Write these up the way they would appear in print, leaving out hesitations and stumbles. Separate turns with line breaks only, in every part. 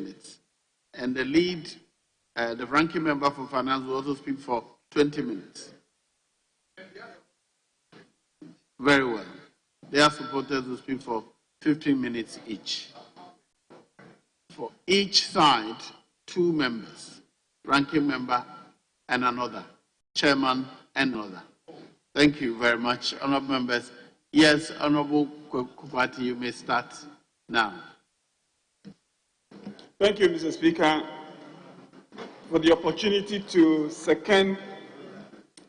minutes. And the lead, the ranking member for finance will also speak for 20 minutes. Very well. Their supporters will speak for 15 minutes each. For each side, 2 members, ranking member and another, chairman and another. Thank you very much, honorable members. Yes, Honorable Kupati, you may start now.
Thank you, Mr. Speaker, for the opportunity to second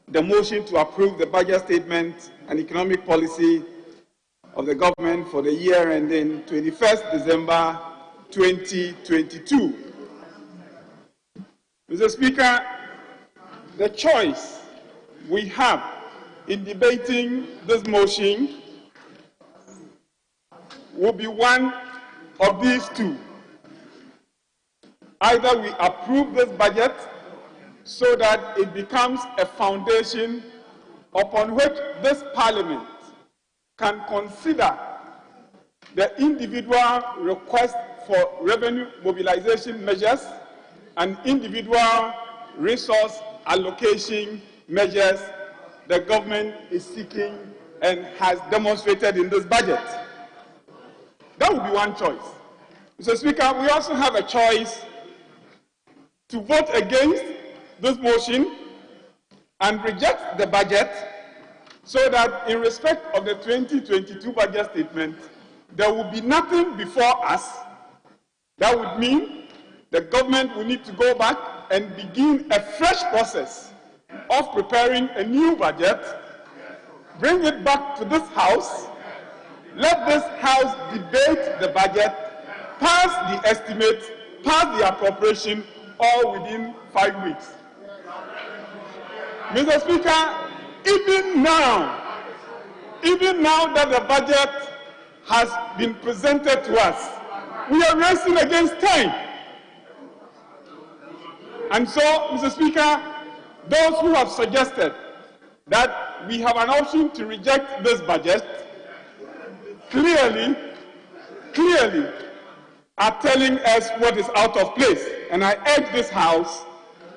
the motion to approve the budget statement and economic policy of the government for the year ending 21st December 2022. Mr. Speaker, the choice we have in debating this motion will be one of these two. Either we approve this budget so that it becomes a foundation upon which this Parliament can consider the individual request for revenue mobilization measures and individual resource allocation measures the government is seeking and has demonstrated in this budget. That would be one choice. Mr. Speaker, we also have a choice to vote against this motion and reject the budget so that in respect of the 2022 budget statement, there will be nothing before us. That would mean the government will need to go back and begin a fresh process of preparing a new budget, bring it back to this House, let this House debate the budget, pass the estimate, pass the appropriation, all within 5 weeks. Mr. Speaker, even now that the budget has been presented to us, we are racing against time. And so, Mr. Speaker, those who have suggested that we have an option to reject this budget clearly are telling us what is out of place. And I urge this House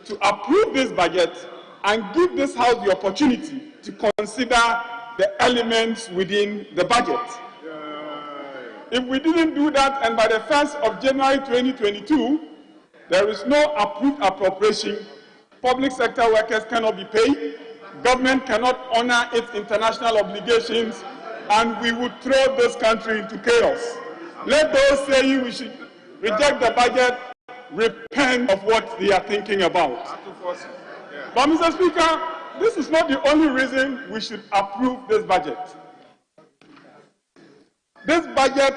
to approve this budget and give this House the opportunity to consider the elements within the budget. If we didn't do that, and by the 1st of January 2022, there is no approved appropriation, public sector workers cannot be paid, government cannot honor its international obligations, and we would throw this country into chaos. Let those saying we should reject the budget repent of what they are thinking about. But, Mr. Speaker, this is not the only reason we should approve this budget. This budget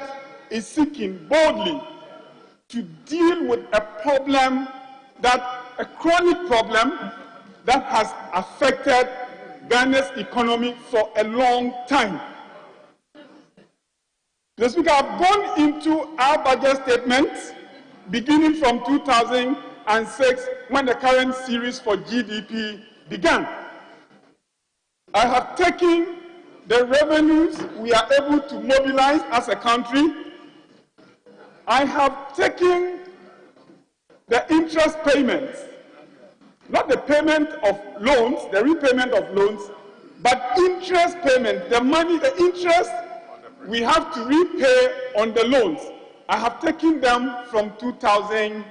is seeking boldly to deal with a problem a chronic problem that has affected Ghana's economy for a long time. Mr. Speaker, I've gone into our budget statements beginning from 2006 when the current series for GDP began. I have taken the revenues we are able to mobilize as a country. I have taken the interest payments, not the payment of loans, the repayment of loans, but interest payment, the money, the interest we have to repay on the loans. I have taken them from 2006.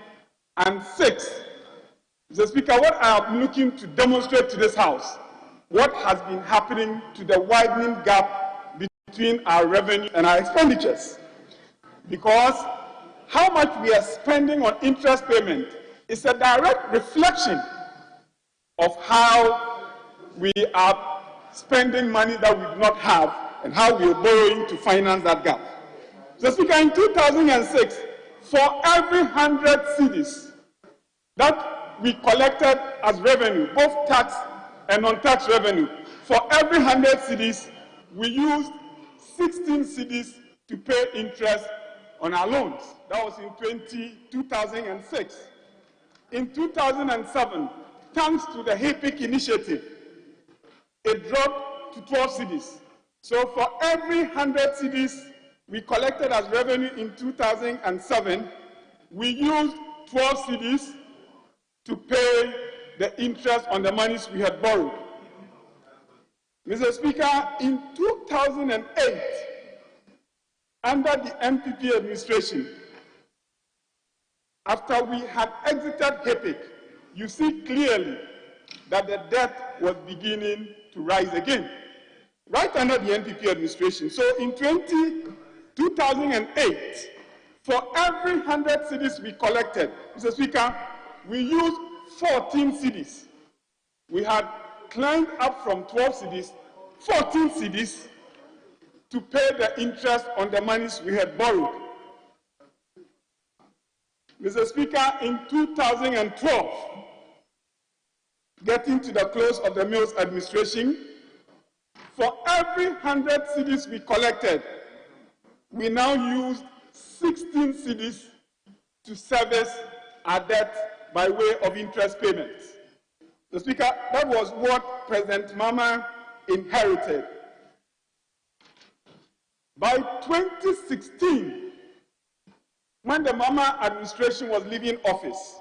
Mr. Speaker, what I am looking to demonstrate to this House, what has been happening to the widening gap between our revenue and our expenditures. Because how much we are spending on interest payment is a direct reflection of how we are spending money that we do not have and how we are borrowing to finance that gap. Mr. Speaker, in 2006, for every 100 cedis that we collected as revenue, both tax and non-tax revenue, for every 100 cedis, we used 16 cedis to pay interest on our loans. That was in 2006. In 2007, thanks to the HAPIC initiative, it dropped to 12 cedis. So for every 100 cedis we collected as revenue in 2007, we used 12 cedis to pay the interest on the monies we had borrowed. Mr. Speaker, in 2008, under the NPP administration, after we had exited HEPIC, you see clearly that the debt was beginning to rise again, right under the NPP administration. So in 2008, for every 100 cedis we collected, Mr. Speaker, we used 14 cedis. We had climbed up from 12 cedis, 14 cedis to pay the interest on the monies we had borrowed. Mr. Speaker, in 2012, getting to the close of the Mills administration, for every 100 cedis we collected, we now use 16 cedis to service our debt by way of interest payments. Mr. Speaker, that was what President Mama inherited. By 2016, when the Mama administration was leaving office,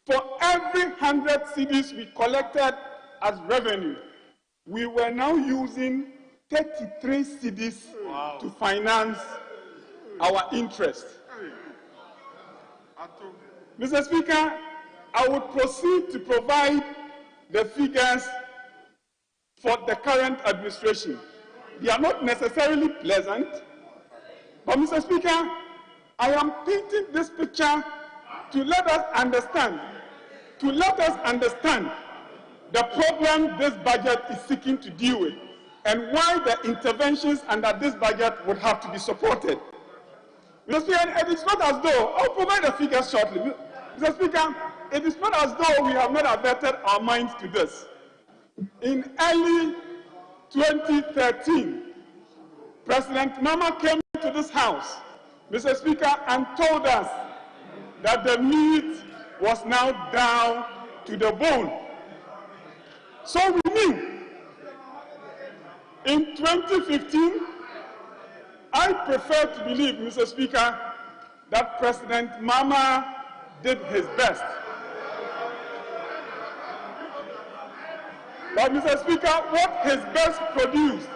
for every 100 cedis we collected as revenue, we were now using 33 cedis to finance our interest. Mr. Speaker, I would proceed to provide the figures for the current administration. They are not necessarily pleasant, but Mr. Speaker, I am painting this picture to let us understand the problem this budget is seeking to deal with and why the interventions under this budget would have to be supported. Mr. Speaker, it is not as though, I'll provide the figures shortly. Mr. Speaker, it is not as though we have not averted our minds to this. In early 2013, President Mama came to this House, Mr. Speaker, and told us that the meat was now down to the bone. So we knew. In 2015, I prefer to believe, Mr. Speaker, that President Mama did his best. But, Mr. Speaker, what his best produced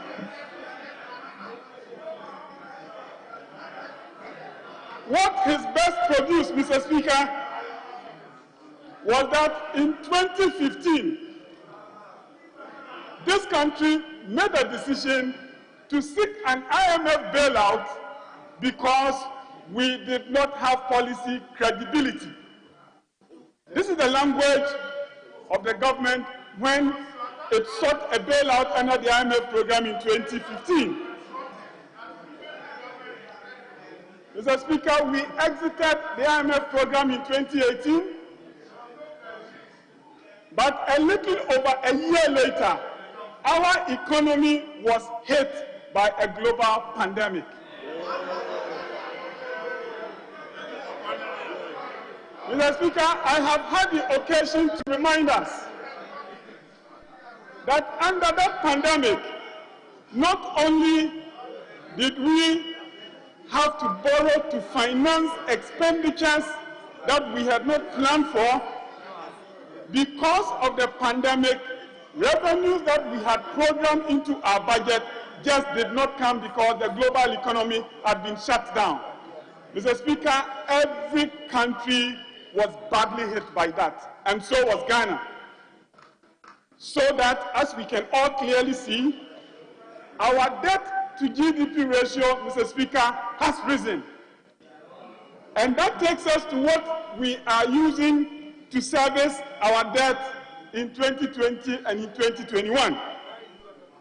Mr. Speaker, was that in 2015, this country made a decision to seek an IMF bailout because we did not have policy credibility. This is the language of the government when it sought a bailout under the IMF program in 2015. Mr. Speaker, we exited the IMF program in 2018, but a little over a year later, our economy was hit by a global pandemic. Mr. Speaker, I have had the occasion to remind us that under that pandemic, not only did we have to borrow to finance expenditures that we had not planned for, because of the pandemic, revenues that we had programmed into our budget just did not come because the global economy had been shut down. Mr. Speaker, every country was badly hit by that, and so was Ghana. So that, as we can all clearly see, our debt to GDP ratio, Mr. Speaker, has risen. And that takes us to what we are using to service our debt in 2020 and in 2021.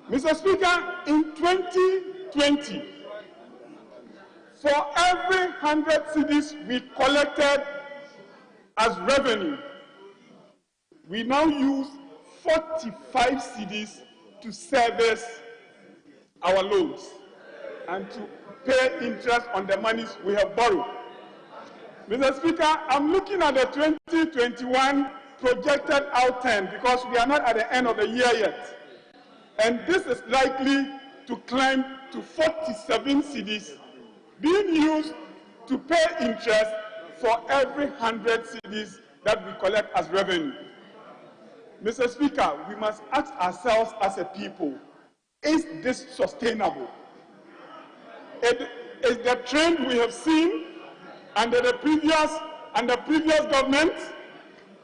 Mr. Speaker, in 2020, for every 100 cedis we collected as revenue, we now use 45 cedis to service our loans and to pay interest on the monies we have borrowed. Mr. Speaker, I'm looking at the 2021 projected outturn because we are not at the end of the year yet. And this is likely to climb to 47 cedis being used to pay interest for every 100 cedis that we collect as revenue. Mr. Speaker, we must ask ourselves as a people, is this sustainable? It is the trend we have seen under the previous government,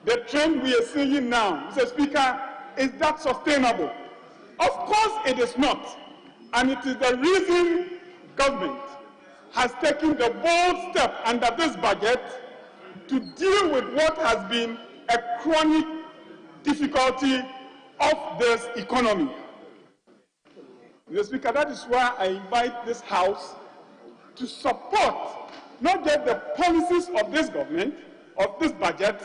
the trend we are seeing now. Mr. Speaker, is that sustainable? Of course it is not. And it is the reason government has taken the bold step under this budget to deal with what has been a chronic difficulty of this economy. Mr. Speaker, that is why I invite this House to support not just the policies of this government, of this budget,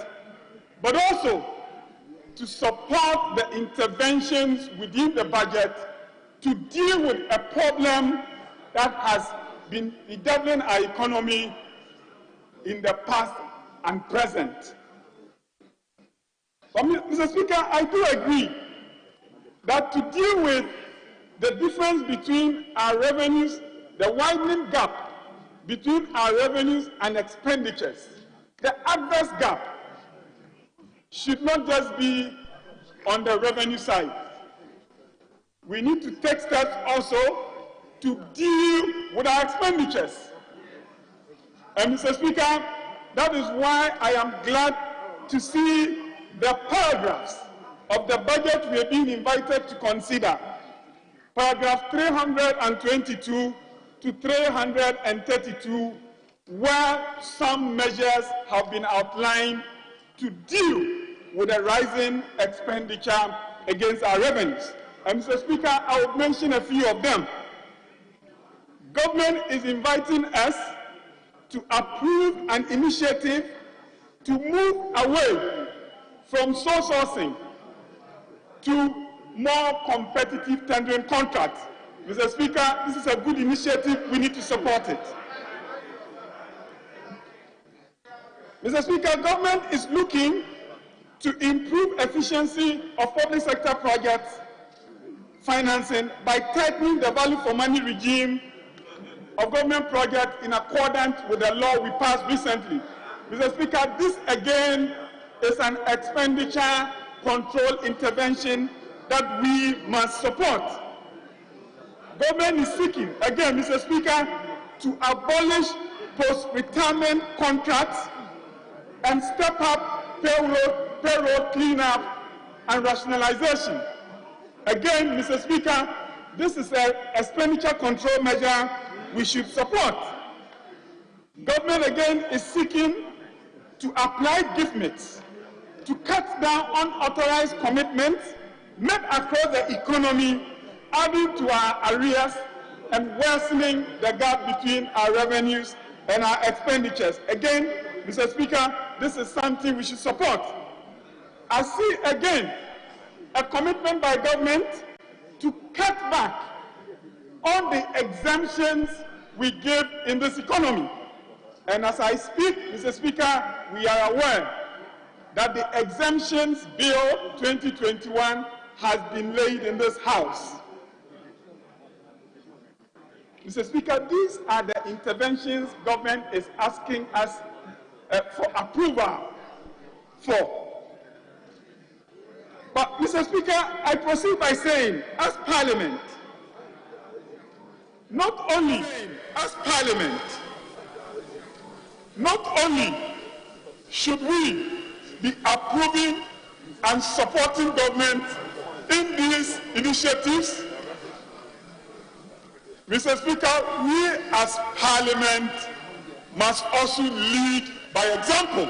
but also to support the interventions within the budget to deal with a problem that has been bedeviling our economy in the past and present. But, Mr. Speaker, I do agree that to deal with the difference between our revenues, the widening gap between our revenues and expenditures, the adverse gap should not just be on the revenue side. We need to take steps also to deal with our expenditures. And Mr. Speaker, that is why I am glad to see the paragraphs of the budget we are being invited to consider. Paragraph 322 to 332, where some measures have been outlined to deal with the rising expenditure against our revenues. And Mr. Speaker, I will mention a few of them. Government is inviting us to approve an initiative to move away from sole sourcing to more competitive tendering contracts. Mr. Speaker, this is a good initiative. We need to support it. Mr. Speaker, government is looking to improve efficiency of public sector projects financing by tightening the value for money regime of government projects in accordance with the law we passed recently. Mr. Speaker, this again is an expenditure control intervention that we must support. Government is seeking, again, Mr. Speaker, to abolish post-retirement contracts and step up payroll cleanup and rationalization. Again, Mr. Speaker, this is an expenditure control measure we should support. Government again is seeking to apply gift mates to cut down unauthorized commitments made across the economy, adding to our arrears and worsening the gap between our revenues and our expenditures. Again, Mr. Speaker, this is something we should support. I see again a commitment by government to cut back on the exemptions we give in this economy. And as I speak, Mr. Speaker, we are aware that the exemptions bill 2021 has been laid in this House. Mr. Speaker, these are the interventions government is asking us for approval for. But, Mr. Speaker, I proceed by saying, as Parliament, not only should we be approving and supporting government in these initiatives, Mr. Speaker, we as Parliament must also lead by example.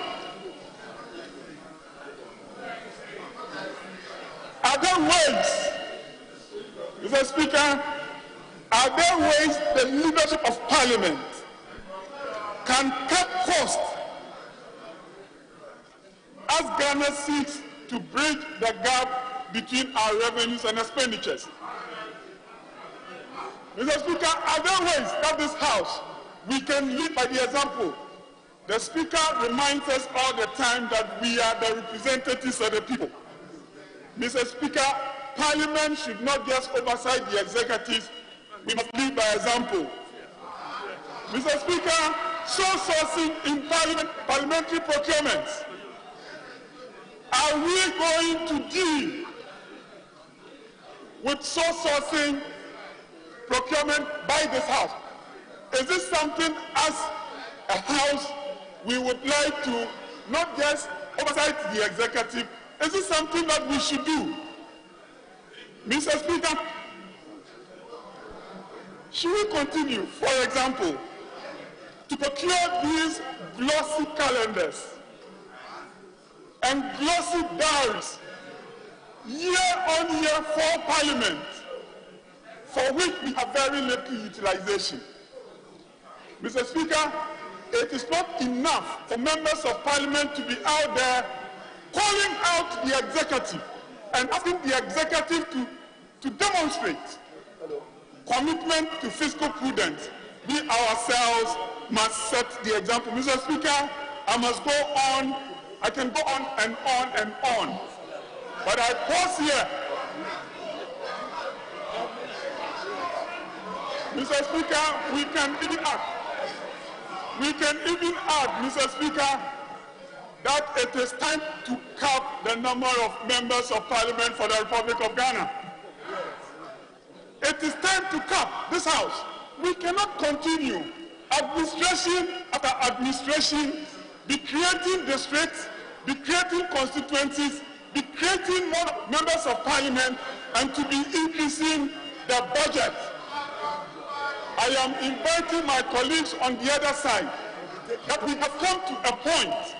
Are there ways, Mr. Speaker, are there ways the leadership of Parliament can cut costs as Ghana seeks to bridge the gap between our revenues and expenditures? Mr. Speaker, are there ways that this House, we can lead by the example? The Speaker reminds us all the time that we are the representatives of the people. Mr. Speaker, Parliament should not just oversight the executives, we must lead by example. Mr. Speaker, sole sourcing in parliamentary procurements. Are we going to deal with sole sourcing procurement by this House? Is this something as a House we would like to not just oversight the executive? Is this something that we should do? Mr. Speaker, should we continue, for example, to procure these glossy calendars and glossy diaries year on year for Parliament, for which we have very little utilization? Mr. Speaker, it is not enough for members of Parliament to be out there calling out the executive and asking the executive to demonstrate commitment to fiscal prudence. We ourselves must set the example. Mr. Speaker, I must go on. I can go on and on and on. But I pause here. Mr. Speaker, we can even add. We can even add, Mr. Speaker, that it is time to cap the number of members of Parliament for the Republic of Ghana. It is time to cap this House. We cannot continue administration after administration, be creating districts, be creating constituencies, be creating more members of Parliament, and to be increasing the budget. I am inviting my colleagues on the other side that we have come to a point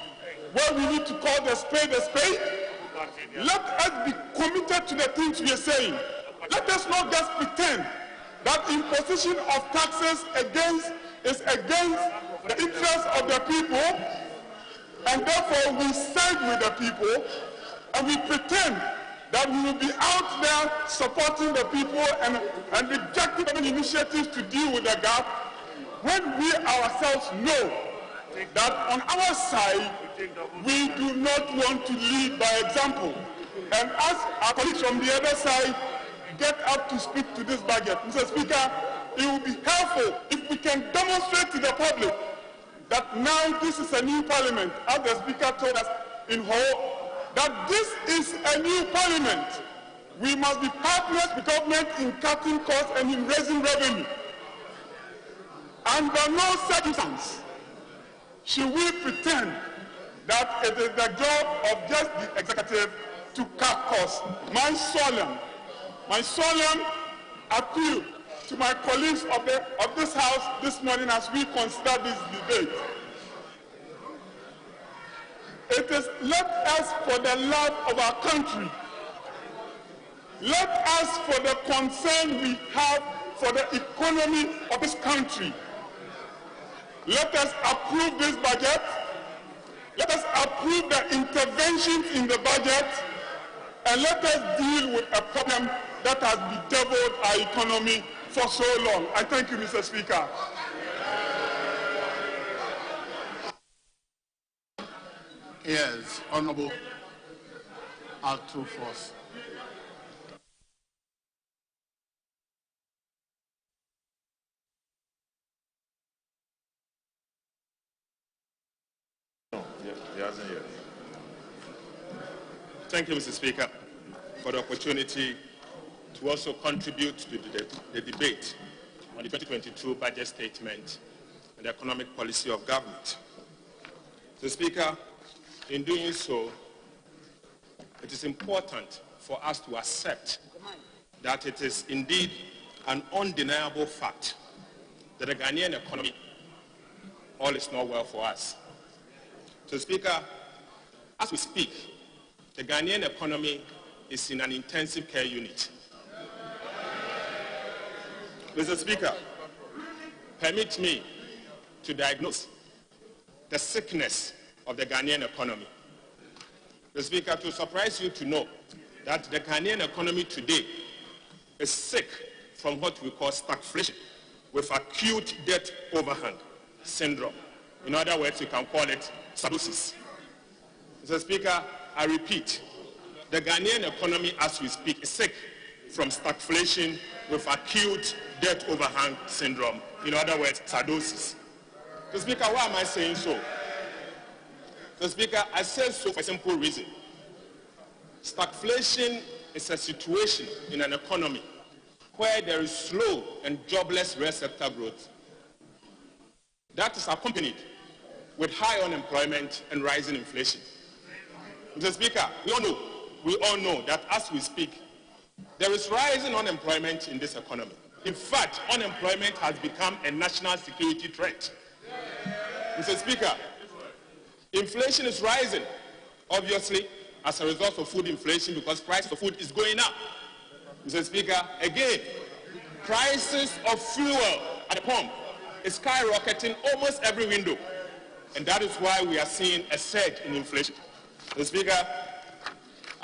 where we need to call the spade a spade. Let us be committed to the things we are saying. Let us not just pretend that imposition of taxes is against the interests of the people, and therefore we side with the people, and we pretend that we will be out there supporting the people and rejecting any initiatives to deal with the gap, when we ourselves know that on our side, we do not want to lead by example. And as our colleagues from the other side get up to speak to this budget, Mr. Speaker, it will be helpful if we can demonstrate to the public that now this is a new parliament, as the Speaker told us in Ho, that this is a new parliament. We must be partners with government in cutting costs and in raising revenue. Under no circumstance should we pretend that it is the job of just the executive to cut costs. My solemn appeal to my colleagues of this House this morning as we consider this debate. It is, let us, for the love of our country, let us, for the concern we have for the economy of this country, let us approve this budget. Let us approve the interventions in the budget, and let us deal with a problem that has bedeviled our economy for so long. I thank you, Mr. Speaker.
Yes, Honorable Alto Force.
No, he hasn't yet. Thank you, Mr. Speaker, for the opportunity to also contribute to the debate on the 2022 budget statement and the economic policy of government. Mr. Speaker, in doing so, it is important for us to accept that it is indeed an undeniable fact that the Ghanaian economy, all is not well for us. So, Speaker, as we speak, the Ghanaian economy is in an intensive care unit. Mr. Speaker, permit me to diagnose the sickness of the Ghanaian economy. Mr. Speaker, to surprise you to know that the Ghanaian economy today is sick from what we call stagflation, with acute debt overhang syndrome. In other words, you can call it sardosis. Mr. Speaker, I repeat, the Ghanaian economy as we speak is sick from stagflation with acute debt overhang syndrome. In other words, sardosis. So, Speaker, why am I saying so? So, Speaker, I say so for a simple reason. Stagflation is a situation in an economy where there is slow and jobless real sector growth that is accompanied with high unemployment and rising inflation. Mr. Speaker, we all know that as we speak, there is rising unemployment in this economy. In fact, unemployment has become a national security threat. Mr. Speaker, inflation is rising, obviously, as a result of food inflation because price of food is going up. Mr. Speaker, again, prices of fuel at the pump is skyrocketing almost every window. And that is why we are seeing a surge in inflation. Mr. Speaker,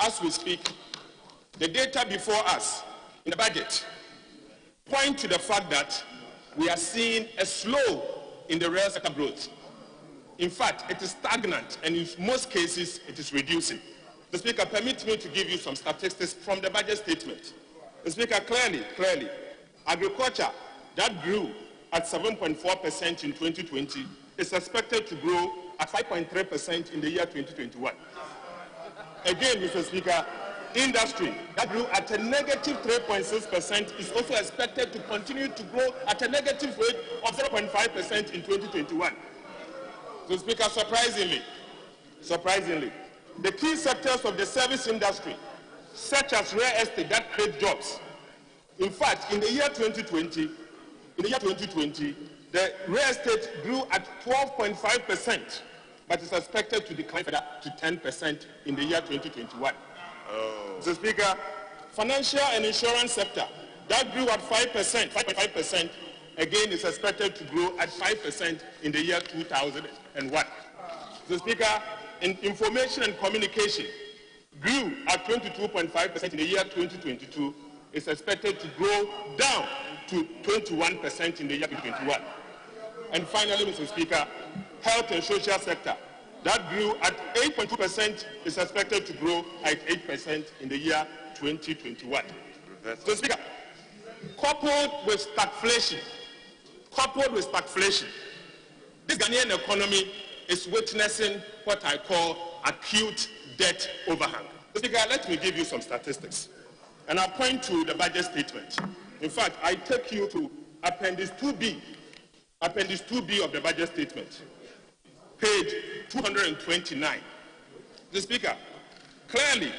as we speak, the data before us in the budget point to the fact that we are seeing a slow in the real sector growth. In fact, it is stagnant, and in most cases, it is reducing. The Speaker, permit me to give you some statistics from the budget statement. The Speaker, clearly, agriculture that grew at 7.4% in 2020 is expected to grow at 5.3% in the year 2021. Again, Mr. Speaker, industry that grew at a negative 3.6% is also expected to continue to grow at a negative rate of 0.5% in 2021. So, Speaker, surprisingly, the key sectors of the service industry, such as real estate that create jobs, in fact, in the year 2020, the real estate grew at 12.5%, but is expected to decline further to 10% in the year 2021. So, Speaker, financial and insurance sector that grew at 5.5%, again is expected to grow at 5% in the year 2001. So, Speaker, in information and communication grew at 22.5% in the year 2022, is expected to grow down to 21% in the year 2021. And finally, Mr. Speaker, health and social sector that grew at 8.2% is expected to grow at 8% in the year 2021. So, Speaker, coupled with stagflation, this Ghanaian economy is witnessing what I call acute debt overhang. So, Speaker, let me give you some statistics. And I'll point to the budget statement. In fact, I take you to Appendix 2B of the budget statement, page 229. The Speaker, clearly,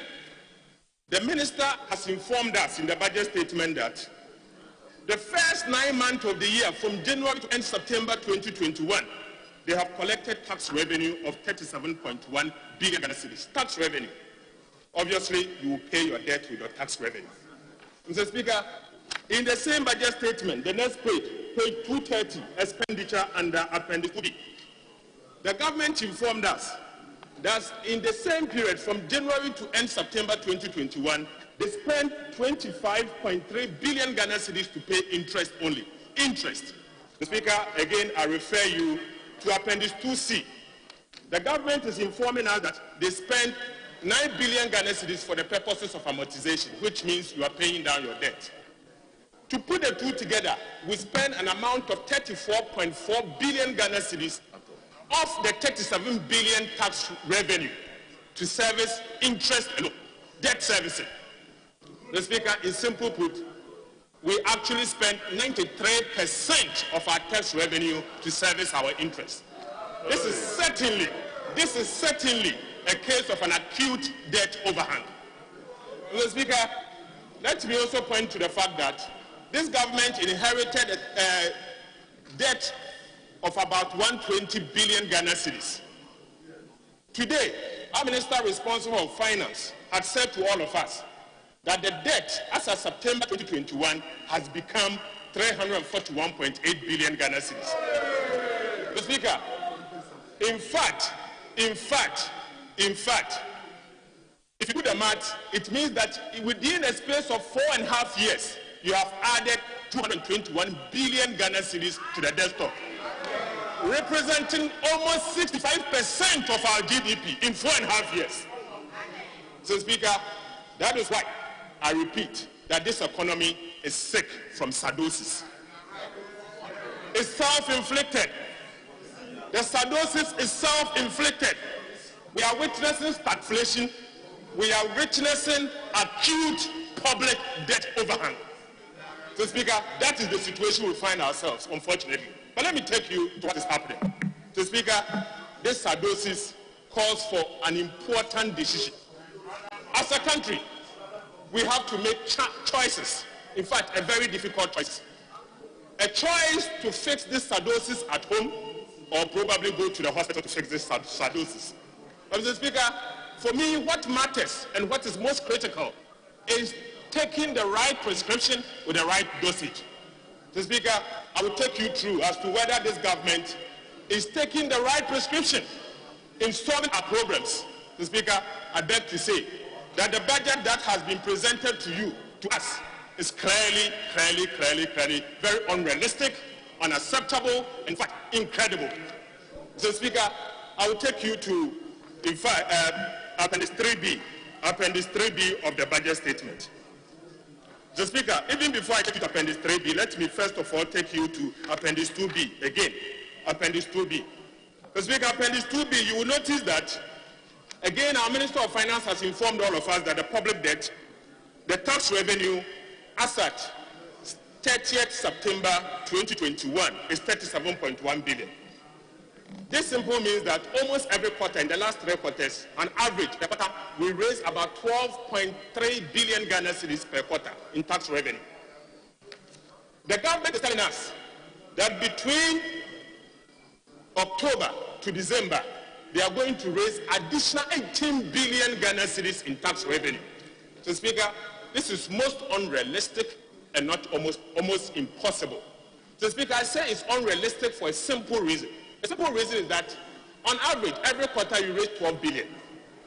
the minister has informed us in the budget statement that the first 9 months of the year, from January to end September 2021, they have collected tax revenue of 37.1 billion Ghana cedis. Tax revenue. Obviously, you will pay your debt with your tax revenue. Mr. Speaker, in the same budget statement, the next page, page 230, expenditure under Appendix 2B, the government informed us that in the same period, from January to end September 2021, they spent 25.3 billion Ghana cedis to pay interest only. Interest. Mr. Speaker, again, I refer you to Appendix 2C. The government is informing us that they spent 9 billion Ghana cedis for the purposes of amortization, which means you are paying down your debt. To put the two together, we spend an amount of 34.4 billion Ghana cedis of the 37 billion tax revenue to service interest alone, debt servicing. The Speaker, in simple put, we actually spend 93% of our tax revenue to service our interest. This is certainly a case of an acute debt overhang. Mr. Speaker, let me also point to the fact that this government inherited a debt of about 120 billion Ghana cedis. Today, our minister responsible for finance had said to all of us that the debt as of September 2021 has become 341.8 billion Ghana cedis. Mr. Speaker, in fact, if you do the math, it means that within a space of 4.5 years, you have added 221 billion Ghana cedis to the debt stock, representing almost 65% of our GDP in 4.5 years. So, Speaker, that is why I repeat that this economy is sick from sardosis. It's self-inflicted. The sardosis is self-inflicted. We are witnessing stagflation. We are witnessing acute public debt overhang. So, Speaker, that is the situation we find ourselves, unfortunately. But let me take you to what is happening. So, Speaker, this sardosis calls for an important decision. As a country, we have to make choices. In fact, a very difficult choice. A choice to fix this sardosis at home, or probably go to the hospital to fix this sardosis. But, Mr. Speaker, for me, what matters and what is most critical is taking the right prescription with the right dosage. Mr. Speaker, I will take you through as to whether this government is taking the right prescription in solving our problems. Mr. Speaker, I beg to say that the budget that has been presented to you, to us, is clearly very unrealistic, unacceptable, in fact, incredible. Mr. Speaker, I will take you to, in fact, Appendix 3B of the budget statement. Mr. Speaker, even before I take you to Appendix 3B, let me first of all take you to Appendix 2B. Again, Appendix 2B. Mr. Speaker, Appendix 2B, you will notice that, again, our Minister of Finance has informed all of us that the public debt, the tax revenue, as at 30th September 2021 is 37.1 billion. This simply means that almost every quarter, in the last 3 quarters, on average, the quarter will raise about 12.3 billion Ghana cedis per quarter in tax revenue. The government is telling us that between October to December, they are going to raise additional 18 billion Ghana cedis in tax revenue. So, Speaker, this is most unrealistic and not almost impossible. So, Speaker, I say it's unrealistic for a simple reason. The simple reason is that, on average, every quarter you raise 12 billion.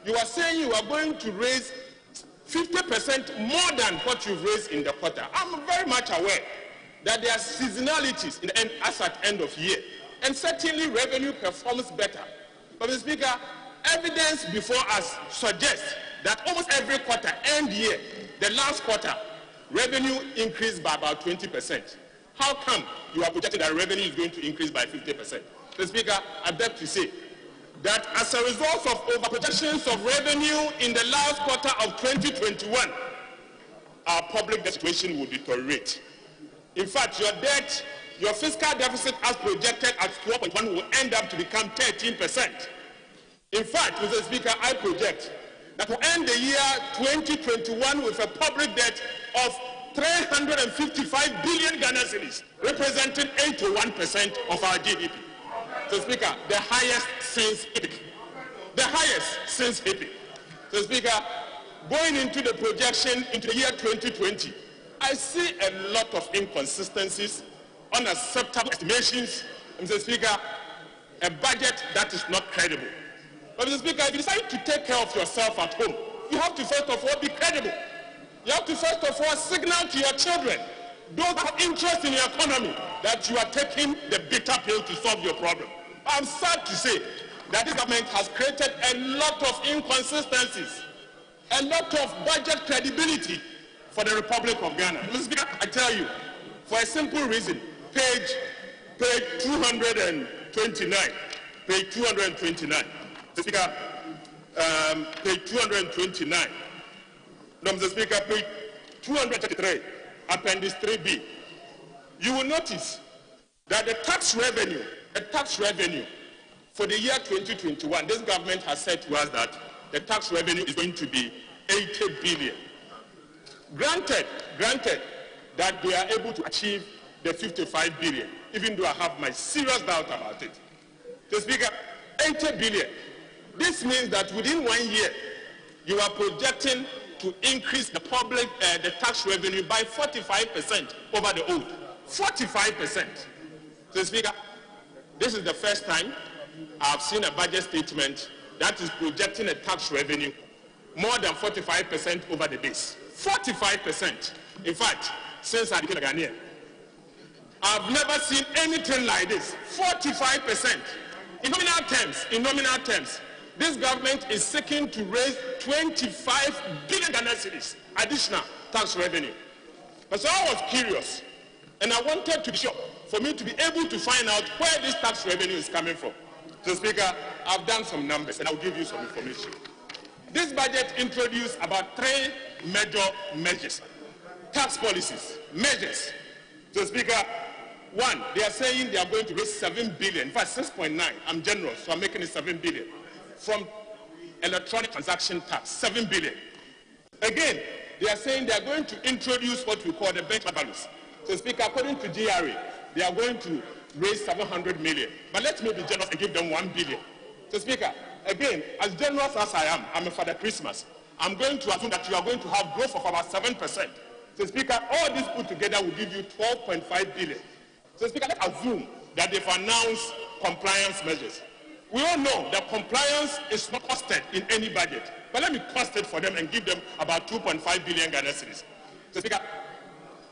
You are saying you are going to raise 50% more than what you've raised in the quarter. I'm very much aware that there are seasonalities in the end, as at end of year, and certainly revenue performs better. But, Mr. Speaker, evidence before us suggests that almost every quarter, end year, the last quarter, revenue increased by about 20%. How come you are projecting that revenue is going to increase by 50%? Mr. Speaker, I beg to say that as a result of over-projections of revenue in the last quarter of 2021, our public debt situation will deteriorate. In fact, your fiscal deficit as projected at 12.1 will end up to become 13%. In fact, Mr. Speaker, I project that we'll end the year 2021 with a public debt of 355 billion Ghana cedis, representing 81% of our GDP. So, Speaker, the highest since HIPC. The highest since HIPC. So, Speaker, going into the projection into the year 2020, I see a lot of inconsistencies, unacceptable estimations, and, Mr. Speaker, a budget that is not credible. But, Mr. Speaker, if you decide to take care of yourself at home, you have to first of all be credible. You have to first of all signal to your children, those who have interest in your economy, that you are taking the bitter pill to solve your problem. I'm sad to say that this government has created a lot of inconsistencies, a lot of budget credibility for the Republic of Ghana. Mr. Speaker, I tell you, for a simple reason, page 229, page 229. Mr. Speaker, page 229. No, Mr. Speaker, page 233, Appendix 3B. You will notice that the tax revenue for the year 2021, this government has said to us that the tax revenue is going to be 80 billion. Granted that they are able to achieve the 55 billion, even though I have my serious doubt about it. Mr. Speaker, 80 billion. This means that within 1 year, you are projecting to increase the tax revenue by 45% over the old. 45%. So, Speaker, this is the first time I've seen a budget statement that is projecting a tax revenue more than 45% over the base. 45%. In fact, since I became a Ghanaian, I've never seen anything like this. 45%. In nominal terms, this government is seeking to raise 25 billion Ghana cedis additional tax revenue. But so I was curious, and I wanted to be sure for me to be able to find out where this tax revenue is coming from. So, Speaker, I've done some numbers and I'll give you some information. This budget introduced about 3 major measures, tax policies, measures. So, Speaker, 1, they are saying they are going to raise 7 billion, in fact 6.9, I'm generous, so I'm making it 7 billion, from electronic transaction tax, 7 billion. Again, they are saying they are going to introduce what we call the benchmark values. So, Speaker, according to GRA, they are going to raise 700 million. But let me be generous and give them 1 billion. So, Speaker, again, as generous as I am, I'm a Father Christmas. I'm going to assume that you are going to have growth of about 7%. So, Speaker, all this put together will give you 12.5 billion. So, Speaker, let's assume that they've announced compliance measures. We all know that compliance is not costed in any budget. But let me cost it for them and give them about 2.5 billion Ghana cedis. So, Speaker,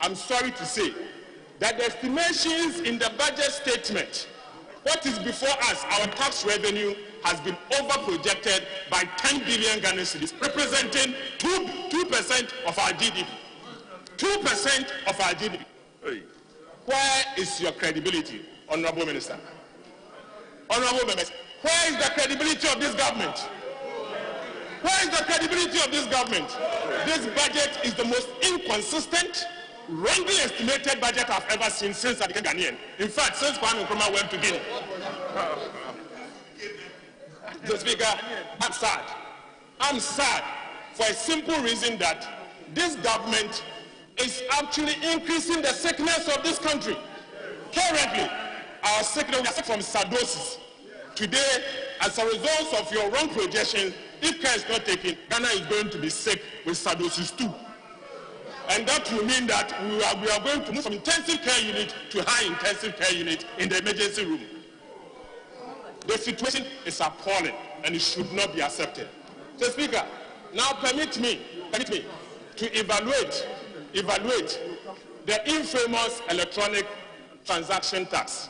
I'm sorry to say that the estimations in the budget statement, what is before us, our tax revenue has been over-projected by 10 billion Ghana cedis, representing 2% of our GDP. 2% of our GDP. Where is your credibility, Honorable Minister? Honorable Minister, where is the credibility of this government? Where is the credibility of this government? This budget is the most inconsistent, wrongly estimated budget I've ever seen since I became Ghanaian. In fact, since Kwame Nkrumah went to Guinea. So, Speaker, I'm sad. I'm sad for a simple reason that this government is actually increasing the sickness of this country. Currently, our sickness, we are sick from sardosis. Today, as a result of your wrong projection, if care is not taken, Ghana is going to be sick with sardosis too. And that will mean that we are going to move from intensive care unit to high intensive care unit in the emergency room. The situation is appalling and it should not be accepted. So, Speaker, now permit me to evaluate the infamous electronic transaction tax.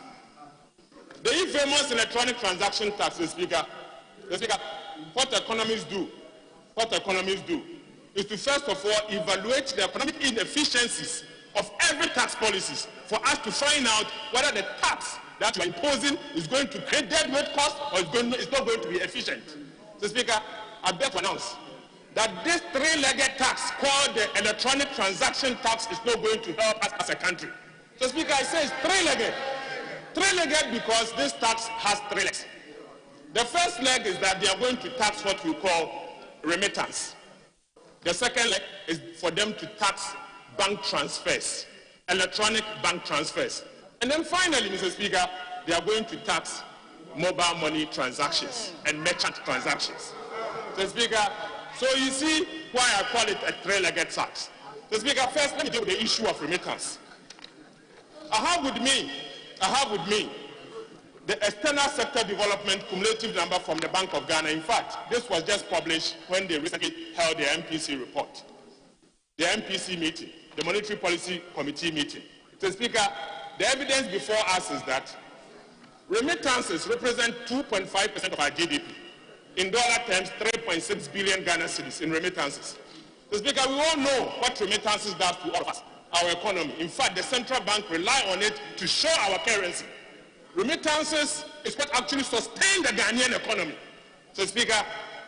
The infamous electronic transaction tax, Speaker, what economists do is to first of all evaluate the economic inefficiencies of every tax policies for us to find out whether the tax that you are imposing is going to create deadweight cost or it's not going to be efficient. So, Speaker, I beg to announce that this 3-legged tax called the electronic transaction tax is not going to help us as a country. So, Speaker, I say it's 3-legged. 3-legged because this tax has 3 legs. The first leg is that they are going to tax what we call remittance. The second leg is for them to tax bank transfers, electronic bank transfers. And then finally, Mr. Speaker, they are going to tax mobile money transactions and merchant transactions. So, Speaker, so you see why I call it a 3-legged tax. So, Speaker, first let me deal with the issue of remittance. I have with me the external sector development cumulative number from the Bank of Ghana. In fact, this was just published when they recently held the MPC report. The MPC meeting, the Monetary Policy Committee meeting. So, Speaker, the evidence before us is that remittances represent 2.5% of our GDP. In dollar terms, 3.6 billion Ghana cedis in remittances. So, Speaker, we all know what remittances does to all of us, our economy. In fact, the central bank rely on it to show our currency. Remittances is what actually sustains the Ghanaian economy. So, Speaker,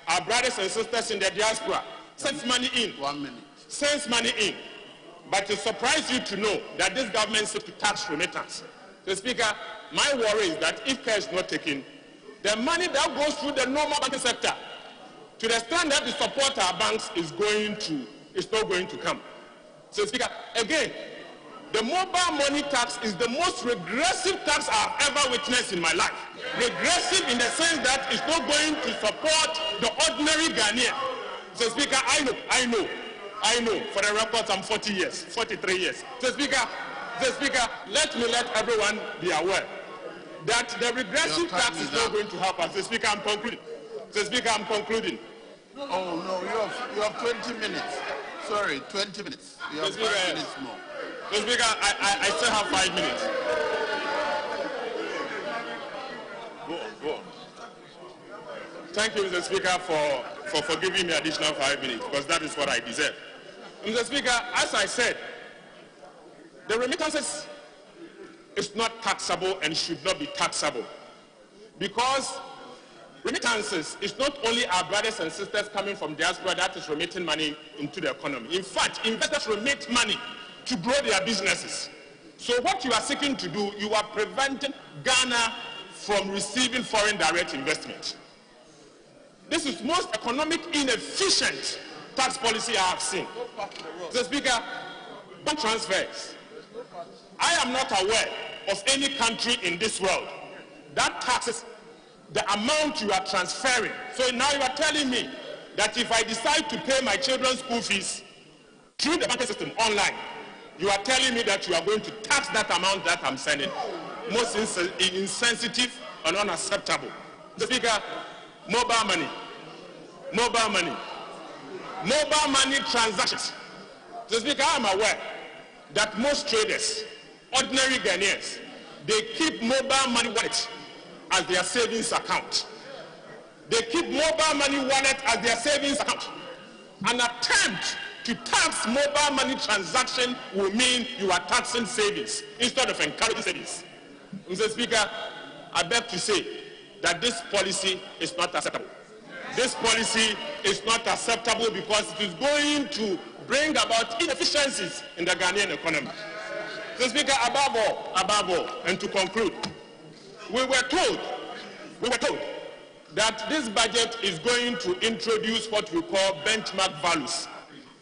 our brothers and sisters in the diaspora sends money in.
1 minute.
Sends money in. But to surprise you to know that this government seeks to tax remittance. So, Speaker, my worry is that if care is not taken, the money that goes through the normal banking sector, to the extent that to support our banks is not going to come. So, Speaker, again, the mobile money tax is the most regressive tax I've ever witnessed in my life. Regressive in the sense that it's not going to support the ordinary Ghanaian. So, Speaker, I know. For the record, I'm 43 years. So, Speaker, let everyone be aware that the regressive tax is not going to help us. So, Speaker, I'm concluding.
Oh, no, you have 20 minutes. Sorry, 20 minutes. You have 5 minutes more.
So, Speaker, I still have 5 minutes. Go on. Thank you, Mr. Speaker, for giving me additional 5 minutes, because that is what I deserve. Mr. Speaker, as I said, the remittances is not taxable and should not be taxable, Because remittances is not only our brothers and sisters coming from diaspora that is remitting money into the economy. In fact, investors remit money to grow their businesses. So what you are seeking to do, you are preventing Ghana from receiving foreign direct investment. This is most economic inefficient tax policy I have seen. Mr. Speaker, bank transfers. I am not aware of any country in this world that taxes the amount you are transferring. So now you are telling me that if I decide to pay my children's school fees through the banking system online, you are telling me that you are going to tax that amount that I'm sending. Most insensitive and unacceptable. Mr. Speaker, mobile money transactions. Mr. Speaker, I am aware that most traders, ordinary Ghanaians, they keep mobile money wallets as their savings account. They keep mobile money wallet as their savings account. An attempt to tax mobile money transaction will mean you are taxing savings instead of encouraging savings. Mr. Speaker, I beg to say that this policy is not acceptable. This policy is not acceptable because it is going to bring about inefficiencies in the Ghanaian economy. Mr. Speaker, above all, and to conclude, we were told that this budget is going to introduce what we call benchmark values,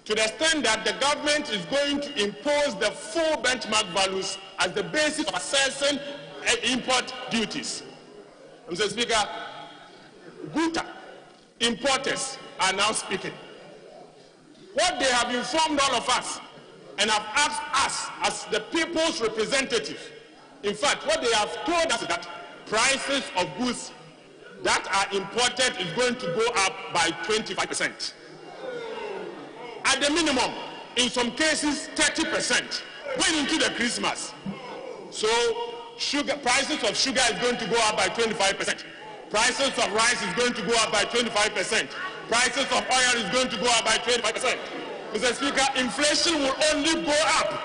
to the extent that the government is going to impose the full benchmark values as the basis of assessing import duties. Mr. Speaker, Guta importers are now speaking. What they have informed all of us and have asked us as the people's representative, in fact, what they have told us is that prices of goods that are imported is going to go up by 25%. At the minimum, in some cases, 30% going into the Christmas. So prices of sugar is going to go up by 25%. Prices of rice is going to go up by 25%. Prices of oil is going to go up by 25%. Mr. Speaker, inflation will only go up.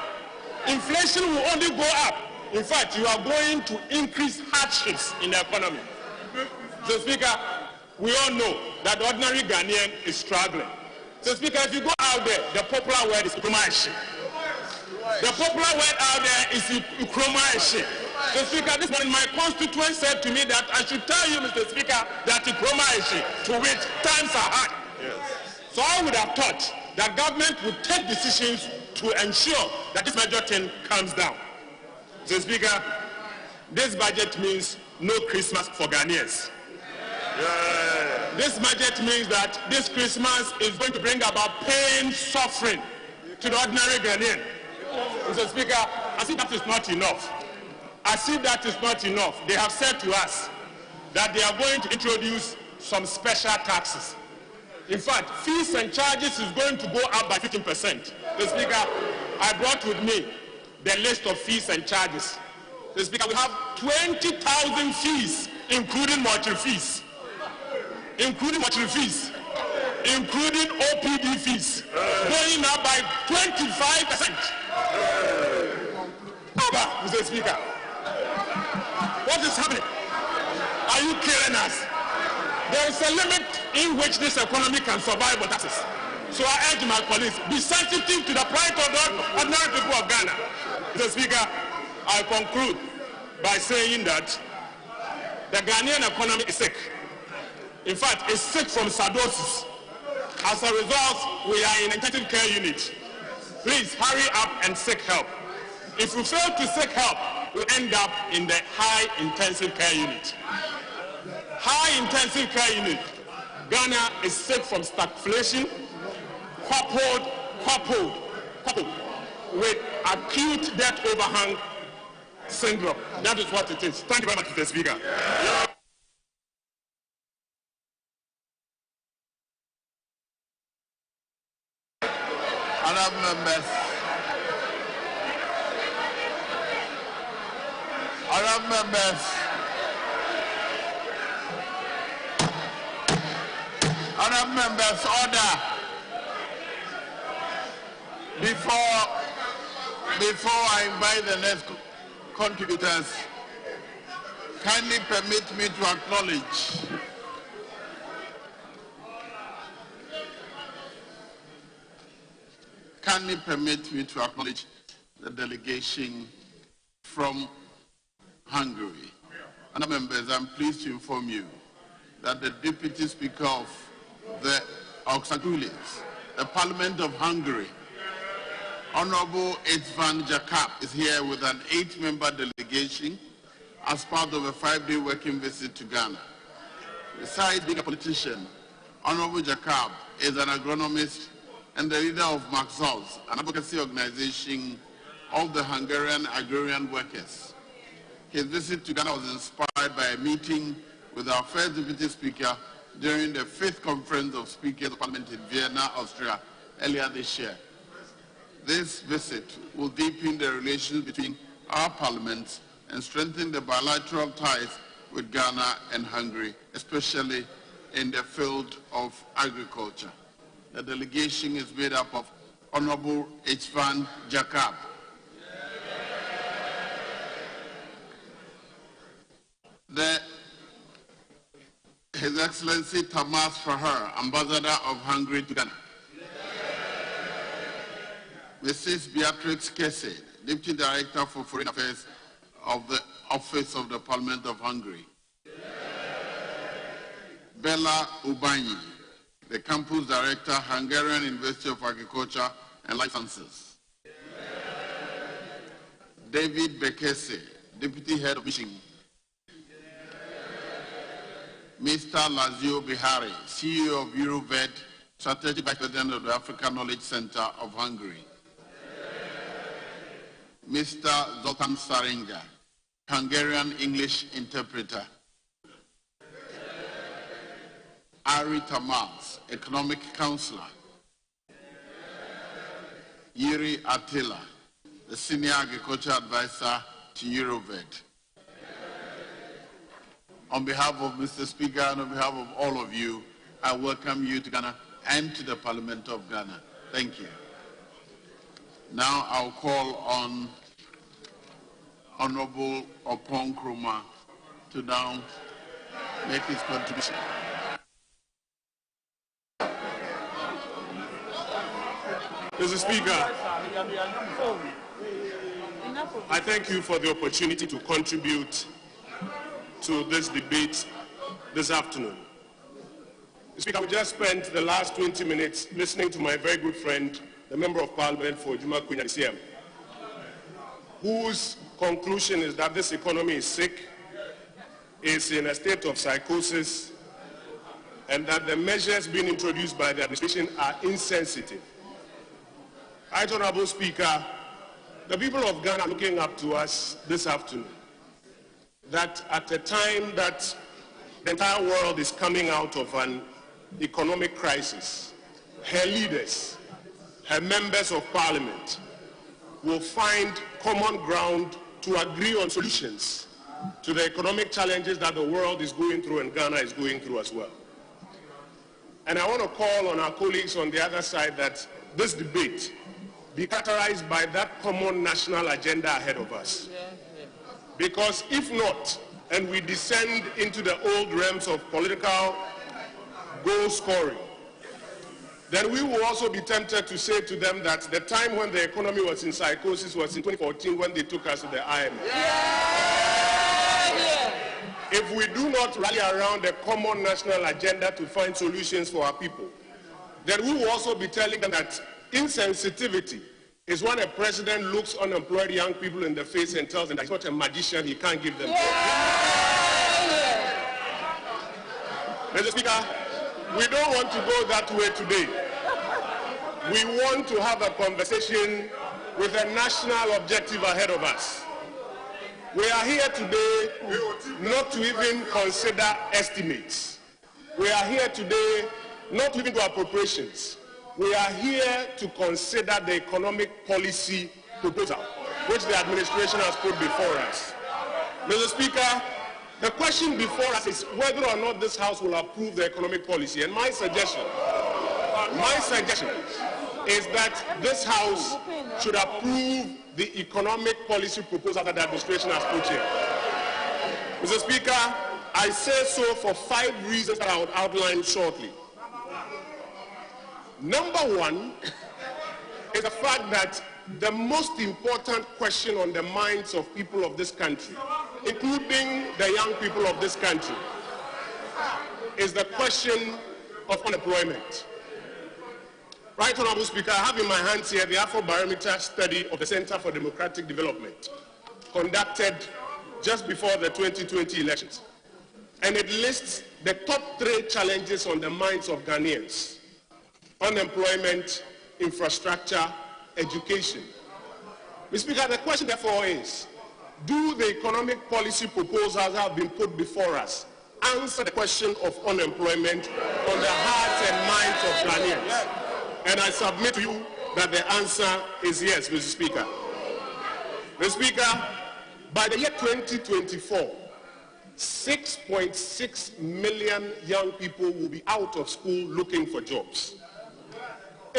Inflation will only go up. In fact, you are going to increase hardships in the economy. Mr. Speaker, we all know that the ordinary Ghanaian is struggling. Mr. Speaker, if you go out there, the popular word is Ukromaeshi. The popular word out there is Ukromaeshi. Mr. Speaker, this morning my constituent said to me that I should tell you, Mr. Speaker, that Ukromaeshi, to which times are hard. Yes. So I would have thought that government would take decisions to ensure that this major thing comes down. Mr. Speaker, this budget means no Christmas for Ghanaians. Yeah. This budget means that this Christmas is going to bring about pain, suffering to the ordinary Ghanaian. Mr. Speaker, I think that is not enough. I see that is not enough. They have said to us that they are going to introduce some special taxes. In fact, fees and charges is going to go up by 15%. Mr. Speaker, I brought with me the list of fees and charges. Mr. Speaker, we have 20,000 fees, including mortuary fees, including OPD fees, going up by 25%. Mr. Speaker, what is happening? Are you killing us? There is a limit in which this economy can survive on taxes. So I urge my colleagues, be sensitive to the plight of the ordinary people of Ghana. Mr. Speaker, I conclude by saying that the Ghanaian economy is sick. In fact, it's sick from sardosis. As a result, we are in intensive care unit. Please hurry up and seek help. If we fail to seek help, we end up in the high intensive care unit. High intensive care unit. Ghana is sick from stagflation, coupled with acute debt overhang syndrome. That is what it is. Thank you very much, Mr. Speaker.
Honourable members. Honourable members. Honourable members, order. Before I invite the next contributors, Kindly permit me to acknowledge the delegation from Hungary. And members, I'm pleased to inform you that the Deputy Speaker of the Oxagulis, the Parliament of Hungary, Honorable István Jakab, is here with an 8-member delegation as part of a 5-day working visit to Ghana. Besides being a politician, Honorable Jakab is an agronomist and the leader of Maxos, an advocacy organization of the Hungarian agrarian workers. His visit to Ghana was inspired by a meeting with our first Deputy Speaker during the 5th Conference of Speakers of Parliament in Vienna, Austria, earlier this year. This visit will deepen the relations between our parliaments and strengthen the bilateral ties with Ghana and Hungary, especially in the field of agriculture. The delegation is made up of Honorable István Jakab, His Excellency Tamás Fahar, Ambassador of Hungary to Ghana, Mrs. Beatrix Kesse, Deputy Director for Foreign Affairs of the Office of the Parliament of Hungary, Bella Ubanyi, the Campus Director, Hungarian University of Agriculture and Life Sciences, David Bekese, Deputy Head of Mission, Mr. Lazio Bihari, CEO of Eurovet, Strategic Vice President of the African Knowledge Center of Hungary, Mr. Zoltan Saringa, Hungarian English interpreter, Ari Tamás, Economic Counselor, Yuri Attila, the Senior Agriculture Advisor to Eurovet. On behalf of Mr. Speaker and on behalf of all of you, I welcome you to Ghana and to the Parliament of Ghana. Thank you. Now I'll call on Honorable Opon Kroma to now make his contribution.
Mr. Speaker, I thank you for the opportunity to contribute to this debate this afternoon. Mr. Speaker, we just spent the last 20 minutes listening to my very good friend, the Member of Parliament for Juma Kunyadisiem, whose conclusion is that this economy is sick, is in a state of psychosis, and that the measures being introduced by the administration are insensitive. Right, Honorable Speaker, the people of Ghana are looking up to us this afternoon, that at a time that the entire world is coming out of an economic crisis, her leaders, her members of parliament will find common ground to agree on solutions to the economic challenges that the world is going through and Ghana is going through as well. And I want to call on our colleagues on the other side that this debate be characterized by that common national agenda ahead of us. Because if not, and we descend into the old realms of political goal scoring, then we will also be tempted to say to them that the time when the economy was in psychosis was in 2014 when they took us to the IMF. If we do not rally around a common national agenda to find solutions for our people, then we will also be telling them that insensitivity is when a president looks unemployed young people in the face and tells them that he's not a magician, he can't give them jobs. Mr. Speaker, we don't want to go that way today. We want to have a conversation with a national objective ahead of us. We are here today not to even consider estimates. We are here today not to even do appropriations. We are here to consider the economic policy proposal, which the administration has put before us. Mr. Speaker, the question before us is whether or not this House will approve the economic policy. And my suggestion is that this House should approve the economic policy proposal that the administration has put here. Mr. Speaker, I say so for 5 reasons that I will outline shortly. Number one is the fact that the most important question on the minds of people of this country, including the young people of this country, is the question of unemployment. Right, Honorable Speaker, I have in my hands here the Afrobarometer study of the Center for Democratic Development, conducted just before the 2020 elections. And it lists the top 3 challenges on the minds of Ghanaians: unemployment, infrastructure, education. Mr. Speaker, the question therefore is, do the economic policy proposals that have been put before us answer the question of unemployment on the hearts and minds of Ghanaians? And I submit to you that the answer is yes, Mr. Speaker. Mr. Speaker, by the year 2024, 6.6 million young people will be out of school looking for jobs.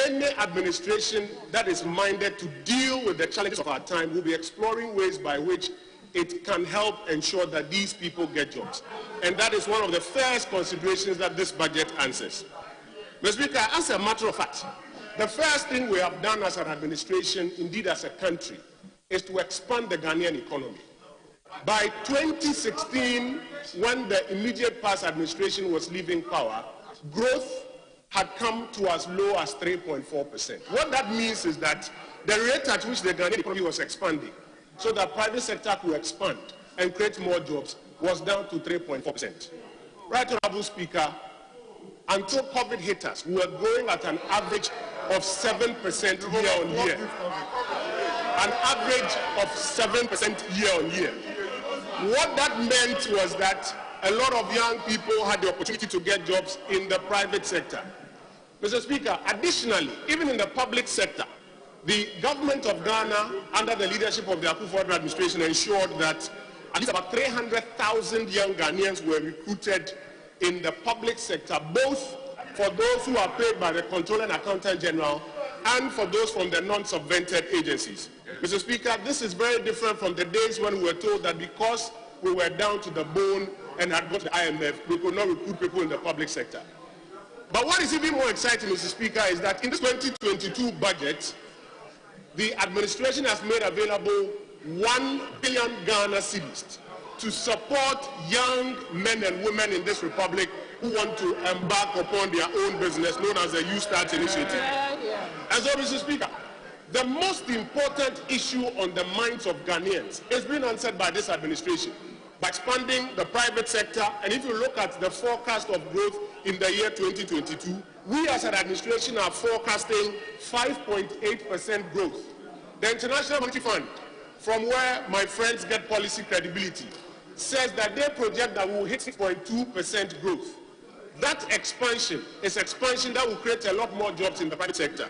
Any administration that is minded to deal with the challenges of our time will be exploring ways by which it can help ensure that these people get jobs. And that is one of the first considerations that this budget answers. Mr. Speaker, as a matter of fact, the first thing we have done as an administration, indeed as a country, is to expand the Ghanaian economy. By 2016, when the immediate past administration was leaving power, growth had come to as low as 3.4%. What that means is that the rate at which the Ghanaian economy was expanding, so that private sector could expand and create more jobs, was down to 3.4%. Right, Honorable Speaker, until COVID hit us, we were growing at an average of 7% year on year. An average of 7% year on year. What that meant was that a lot of young people had the opportunity to get jobs in the private sector. Mr. Speaker, additionally, even in the public sector, the government of Ghana, under the leadership of the Akufo-Addo administration, ensured that at least about 300,000 young Ghanaians were recruited in the public sector, both for those who are paid by the Comptroller and Accountant General and for those from the non-subvented agencies. Mr. Speaker, this is very different from the days when we were told that because we were down to the bone and had got the IMF, we could not recruit people in the public sector. But what is even more exciting, Mr. Speaker, is that in this 2022 budget, the administration has made available 1 billion Ghana cedis to support young men and women in this republic who want to embark upon their own business, known as the Youth Start Initiative. And so, Mr. Speaker, the most important issue on the minds of Ghanaians is being answered by this administration by expanding the private sector. And if you look at the forecast of growth in the year 2022, we as an administration are forecasting 5.8% growth. The International Monetary Fund, from where my friends get policy credibility, says that they project that we will hit 6.2% growth. That expansion is expansion that will create a lot more jobs in the private sector.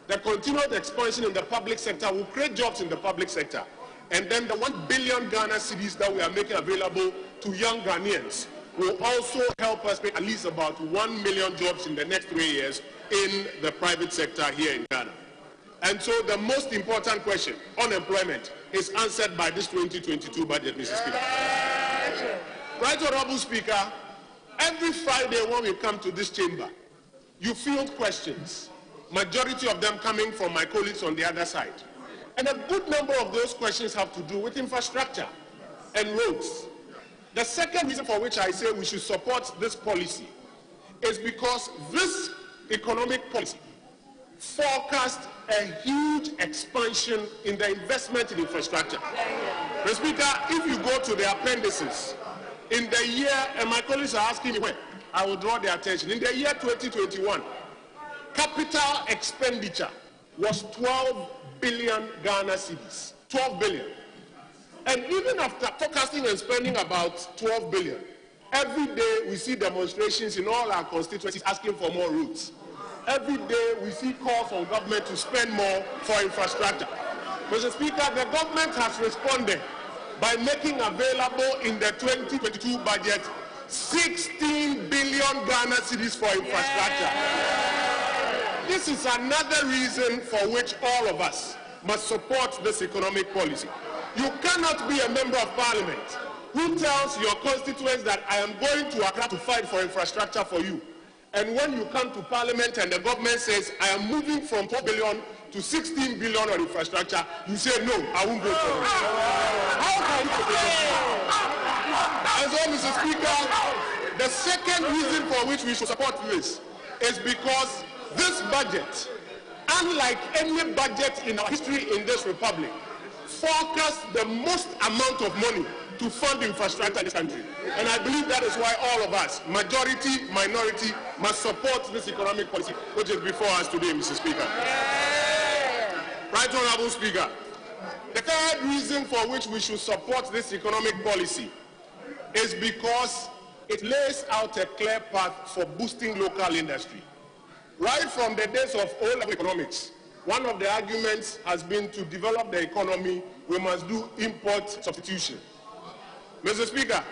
The continued expansion in the public sector will create jobs in the public sector. And then the 1 billion Ghana cedis that we are making available to young Ghanaians will also help us make at least about 1 million jobs in the next 3 years in the private sector here in Ghana. And so the most important question, unemployment, is answered by this 2022 budget, Mr. Speaker. Right, Honorable Speaker, every Friday when we come to this chamber, you field questions, majority of them coming from my colleagues on the other side. And a good number of those questions have to do with infrastructure and roads. The second reason for which I say we should support this policy is because this economic policy forecast a huge expansion in the investment in infrastructure. Mr. Speaker, if you go to the appendices, in the year, and my colleagues are asking me when, I will draw their attention. In the year 2021, capital expenditure was 12 billion Ghana cedis. 12 billion. And even after forecasting and spending about 12 billion, every day we see demonstrations in all our constituencies asking for more roads. Every day we see calls on government to spend more for infrastructure. Mr. Speaker, the government has responded by making available in the 2022 budget 16 billion Ghana cedis for infrastructure. This is another reason for which all of us must support this economic policy. You cannot be a member of parliament who tells your constituents that I am going to Accra to fight for infrastructure for you, and when you come to Parliament and the government says I am moving from 4 billion to 16 billion on infrastructure, you say no, I won't vote for it. How can you? And so, Mr. Speaker, the second reason for which we should support this is because this budget, unlike any budget in our history in this republic, forecast the most amount of money to fund infrastructure in this country. And I believe that is why all of us, majority, minority, must support this economic policy which is before us today, Mr. Speaker. Right Honorable Speaker, the third reason for which we should support this economic policy is because it lays out a clear path for boosting local industry. Right from the days of O-level economics, one of the arguments has been to develop the economy, we must do import substitution. Mr. Speaker,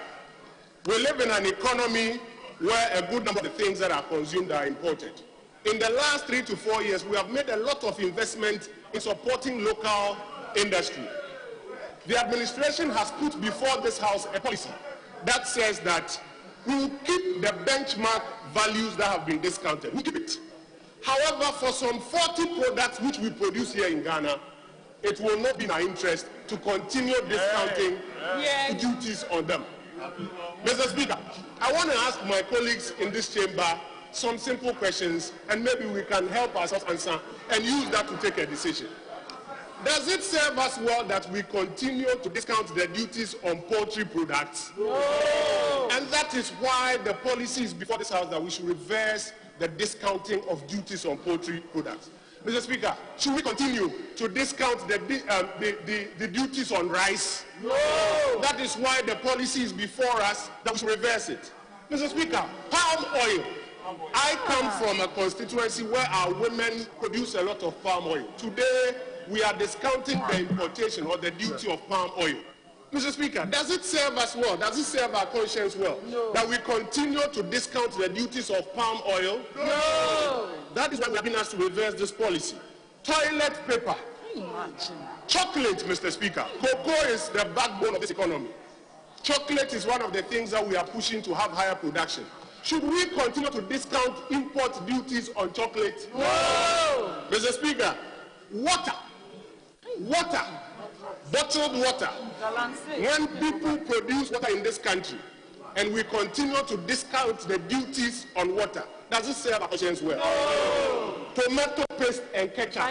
we live in an economy where a good number of the things that are consumed are imported. In the last 3 to 4 years, we have made a lot of investment in supporting local industry. The administration has put before this House a policy that says that we will keep the benchmark values that have been discounted. We keep it. However, for some 40 products which we produce here in Ghana, it will not be in our interest to continue discounting duties on them. Mr. Speaker, I want to ask my colleagues in this chamber some simple questions, and maybe we can help ourselves answer and use that to take a decision. Does it serve us well that we continue to discount the duties on poultry products? No. And that is why the policy is before this House that we should reverse the discounting of duties on poultry products. Mr. Speaker, should we continue to discount the duties on rice? No. That is why the policy is before us that we should reverse it. Mr. Speaker, palm oil. I come from a constituency where our women produce a lot of palm oil. Today, we are discounting the importation or the duty of palm oil. Mr. Speaker, does it serve us well? Does it serve our conscience well? No. That we continue to discount the duties of palm oil? No. That is why we have been asked to reverse this policy. Toilet paper. Chocolate, Mr. Speaker. Cocoa is the backbone of this economy. Chocolate is one of the things that we are pushing to have higher production. Should we continue to discount import duties on chocolate? No. Mr. Speaker, water. Water. Bottled water. When people produce water in this country and we continue to discount the duties on water, does it serve our conscience well? No. Tomato paste and ketchup.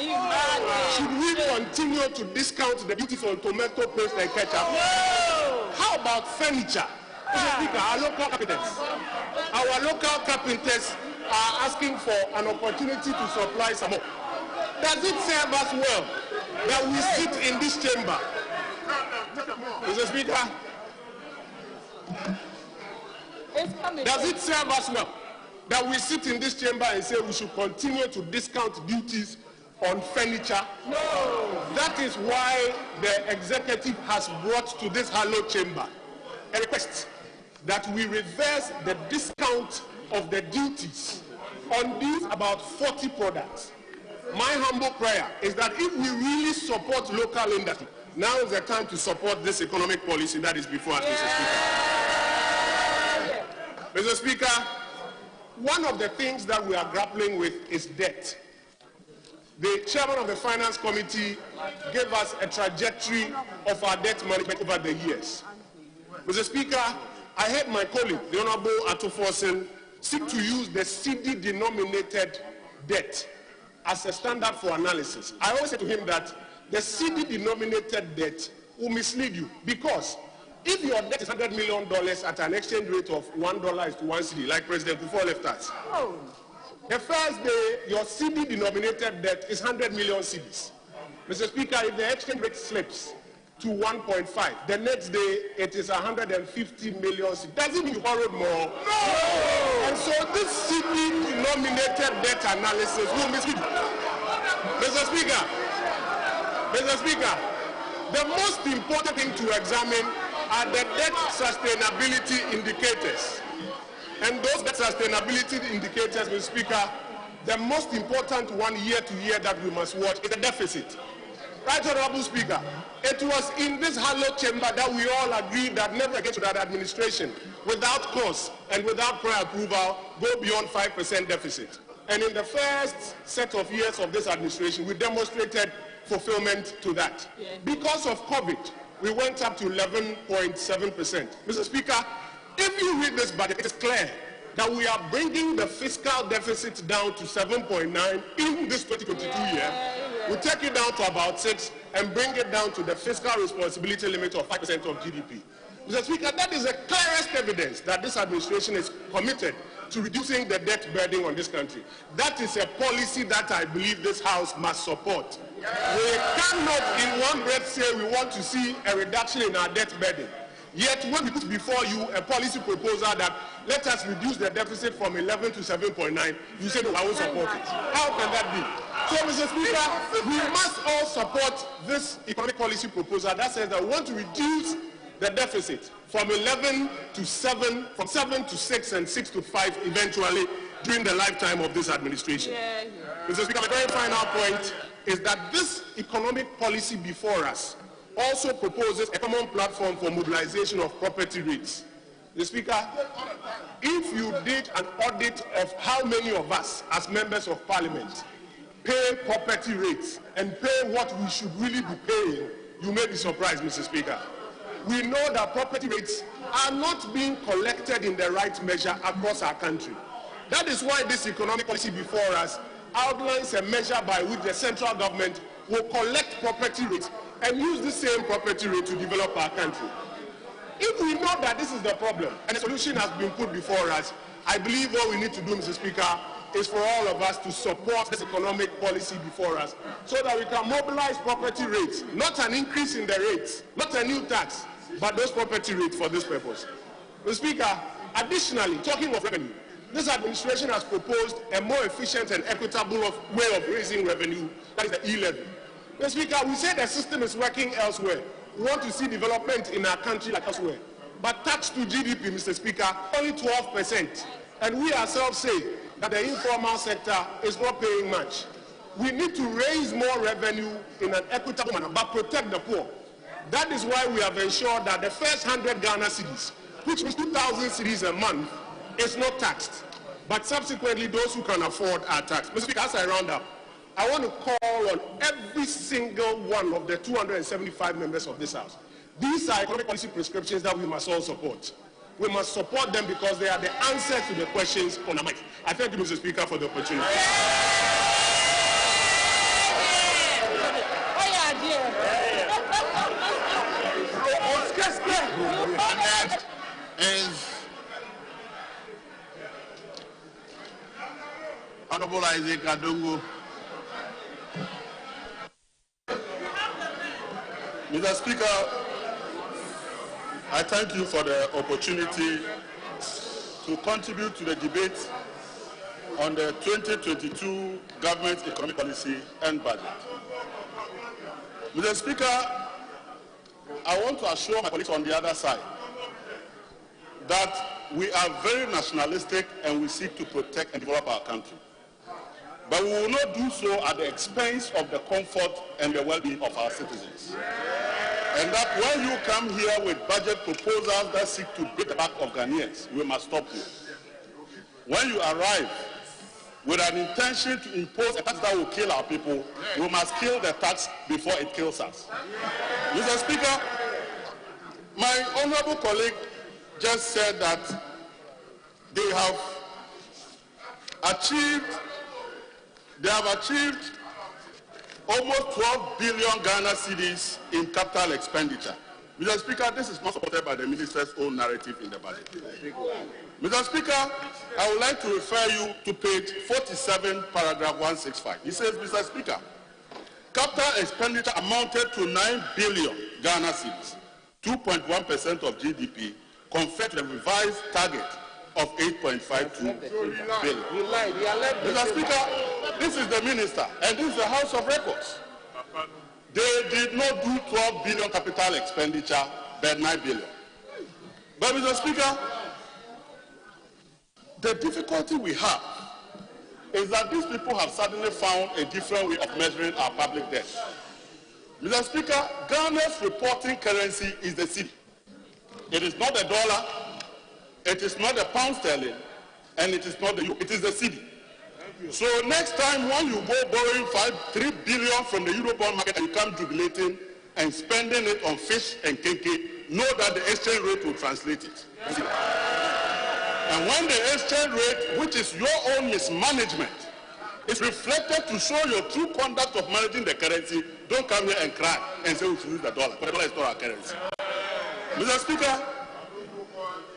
Should we continue to discount the duties on tomato paste and ketchup? No. How about furniture? Mr. Speaker, our local carpenters are asking for an opportunity to supply some more. Does it serve us well that we sit in this chamber? Mr. Speaker, does it serve us well that we sit in this chamber and say we should continue to discount duties on furniture? No. That is why the executive has brought to this hallowed chamber a request that we reverse the discount of the duties on these about 40 products. My humble prayer is that if we really support local industry, now is the time to support this economic policy that is before us, Mr. Speaker. Mr. Speaker, one of the things that we are grappling with is debt. The chairman of the Finance Committee gave us a trajectory of our debt management over the years. Mr. Speaker, I heard my colleague, the Honorable Atoforsen, seek to use the CD-denominated debt as a standard for analysis. I always say to him that the CD-denominated debt will mislead you, because if your debt is $100 million at an exchange rate of $1 is to 1 CD, like President Kufuor left us, the first day your CD-denominated debt is 100 million cedis. Mr. Speaker, if the exchange rate slips to 1.5, the next day it is 150 million cedis. Does it mean you borrowed more? No! And so this CD-denominated debt analysis will mislead you. Mr. Speaker, the most important thing to examine are the debt sustainability indicators. And those debt sustainability indicators, Mr. Speaker, the most important one year to year that we must watch is the deficit.
Right Honorable Speaker, it was in this hallowed chamber that we all agreed that never again should that administration, without cause and without prior approval, go beyond 5% deficit. And in the first set of years of this administration, we demonstrated fulfillment to that. Because of COVID, we went up to 11.7%. Mr. Speaker, if you read this budget, it is clear that we are bringing the fiscal deficit down to 7.9 in this 2022 year. We take it down to about 6 and bring it down to the fiscal responsibility limit of 5% of GDP. Mr. Speaker, that is the clearest evidence that this administration is committed to reducing the debt burden on this country. That is a policy that I believe this House must support. We cannot in one breath say we want to see a reduction in our debt burden. Yet when we put before you a policy proposal that let us reduce the deficit from 11 to 7.9, you say, no, I won't support it. How can that be? So, Mr. Speaker, we must all support this economic policy proposal that says that we want to reduce the deficit from 11 to 7, from 7 to 6 and 6 to 5 eventually during the lifetime of this administration. Mr. Speaker, my very final point is that this economic policy before us also proposes a common platform for mobilization of property rates. Mr. Speaker, if you did an audit of how many of us as members of parliament pay property rates and pay what we should really be paying, you may be surprised, Mr. Speaker. We know that property rates are not being collected in the right measure across our country. That is why this economic policy before us outlines a measure by which the central government will collect property rates and use the same property rate to develop our country. If we know that this is the problem and a solution has been put before us, I believe what we need to do, Mr. Speaker, is for all of us to support this economic policy before us so that we can mobilize property rates, not an increase in the rates, not a new tax, but those property rates for this purpose. Mr. Speaker, additionally, talking of revenue, this administration has proposed a more efficient and equitable way of raising revenue, that is the e-levy. Mr. Speaker, we say the system is working elsewhere. We want to see development in our country like elsewhere. But tax to GDP, Mr. Speaker, only 12%. And we ourselves say that the informal sector is not paying much. We need to raise more revenue in an equitable manner, but protect the poor. That is why we have ensured that the first 100 Ghana cedis, which means 2,000 cedis a month, is not taxed. But subsequently, those who can afford are taxed. Mr. Speaker, as I round up, I want to call on every single one of the 275 members of this House. These are economic policy prescriptions that we must all support. We must support them because they are the answers to the questions on our mind. I thank you, Mr. Speaker, for the opportunity.
Honorable Isaac Adongo.
Mr. Speaker, I thank you for the opportunity to contribute to the debate on the 2022 government economic policy and budget. Mr. Speaker, I want to assure my colleagues on the other side that we are very nationalistic and we seek to protect and develop our country. But we will not do so at the expense of the comfort and the well-being of our citizens. And that when you come here with budget proposals that seek to break the back of Ghanaians, we must stop you. When you arrive with an intention to impose a tax that will kill our people, we must kill the tax before it kills us. Mr. Speaker, my honorable colleague just said that they have achieved almost 12 billion Ghana cedis in capital expenditure. Mr. Speaker, this is not supported by the minister's own narrative in the budget. Mr. Speaker, I would like to refer you to page 47, paragraph 165. He says, Mr. Speaker, capital expenditure amounted to 9 billion Ghana cedis, 2.1% of GDP, compared to the revised target of 8.52 billion. Mr. Speaker, this is the minister and this is the House of Records. They did not do 12 billion capital expenditure, but 9 billion. But Mr. Speaker, the difficulty we have is that these people have suddenly found a different way of measuring our public debt. Mr. Speaker, Ghana's reporting currency is the cedi. It is not the dollar, it is not the pound sterling, and it is not the euro. It is the cedi. So next time when you go borrowing 3 billion from the Eurobond market and you come jubilating and spending it on fish and kenke, know that the exchange rate will translate it. And when the exchange rate, which is your own mismanagement, is reflected to show your true conduct of managing the currency, don't come here and cry and say we should use the dollar. But the dollar is not our currency. Mr. Speaker,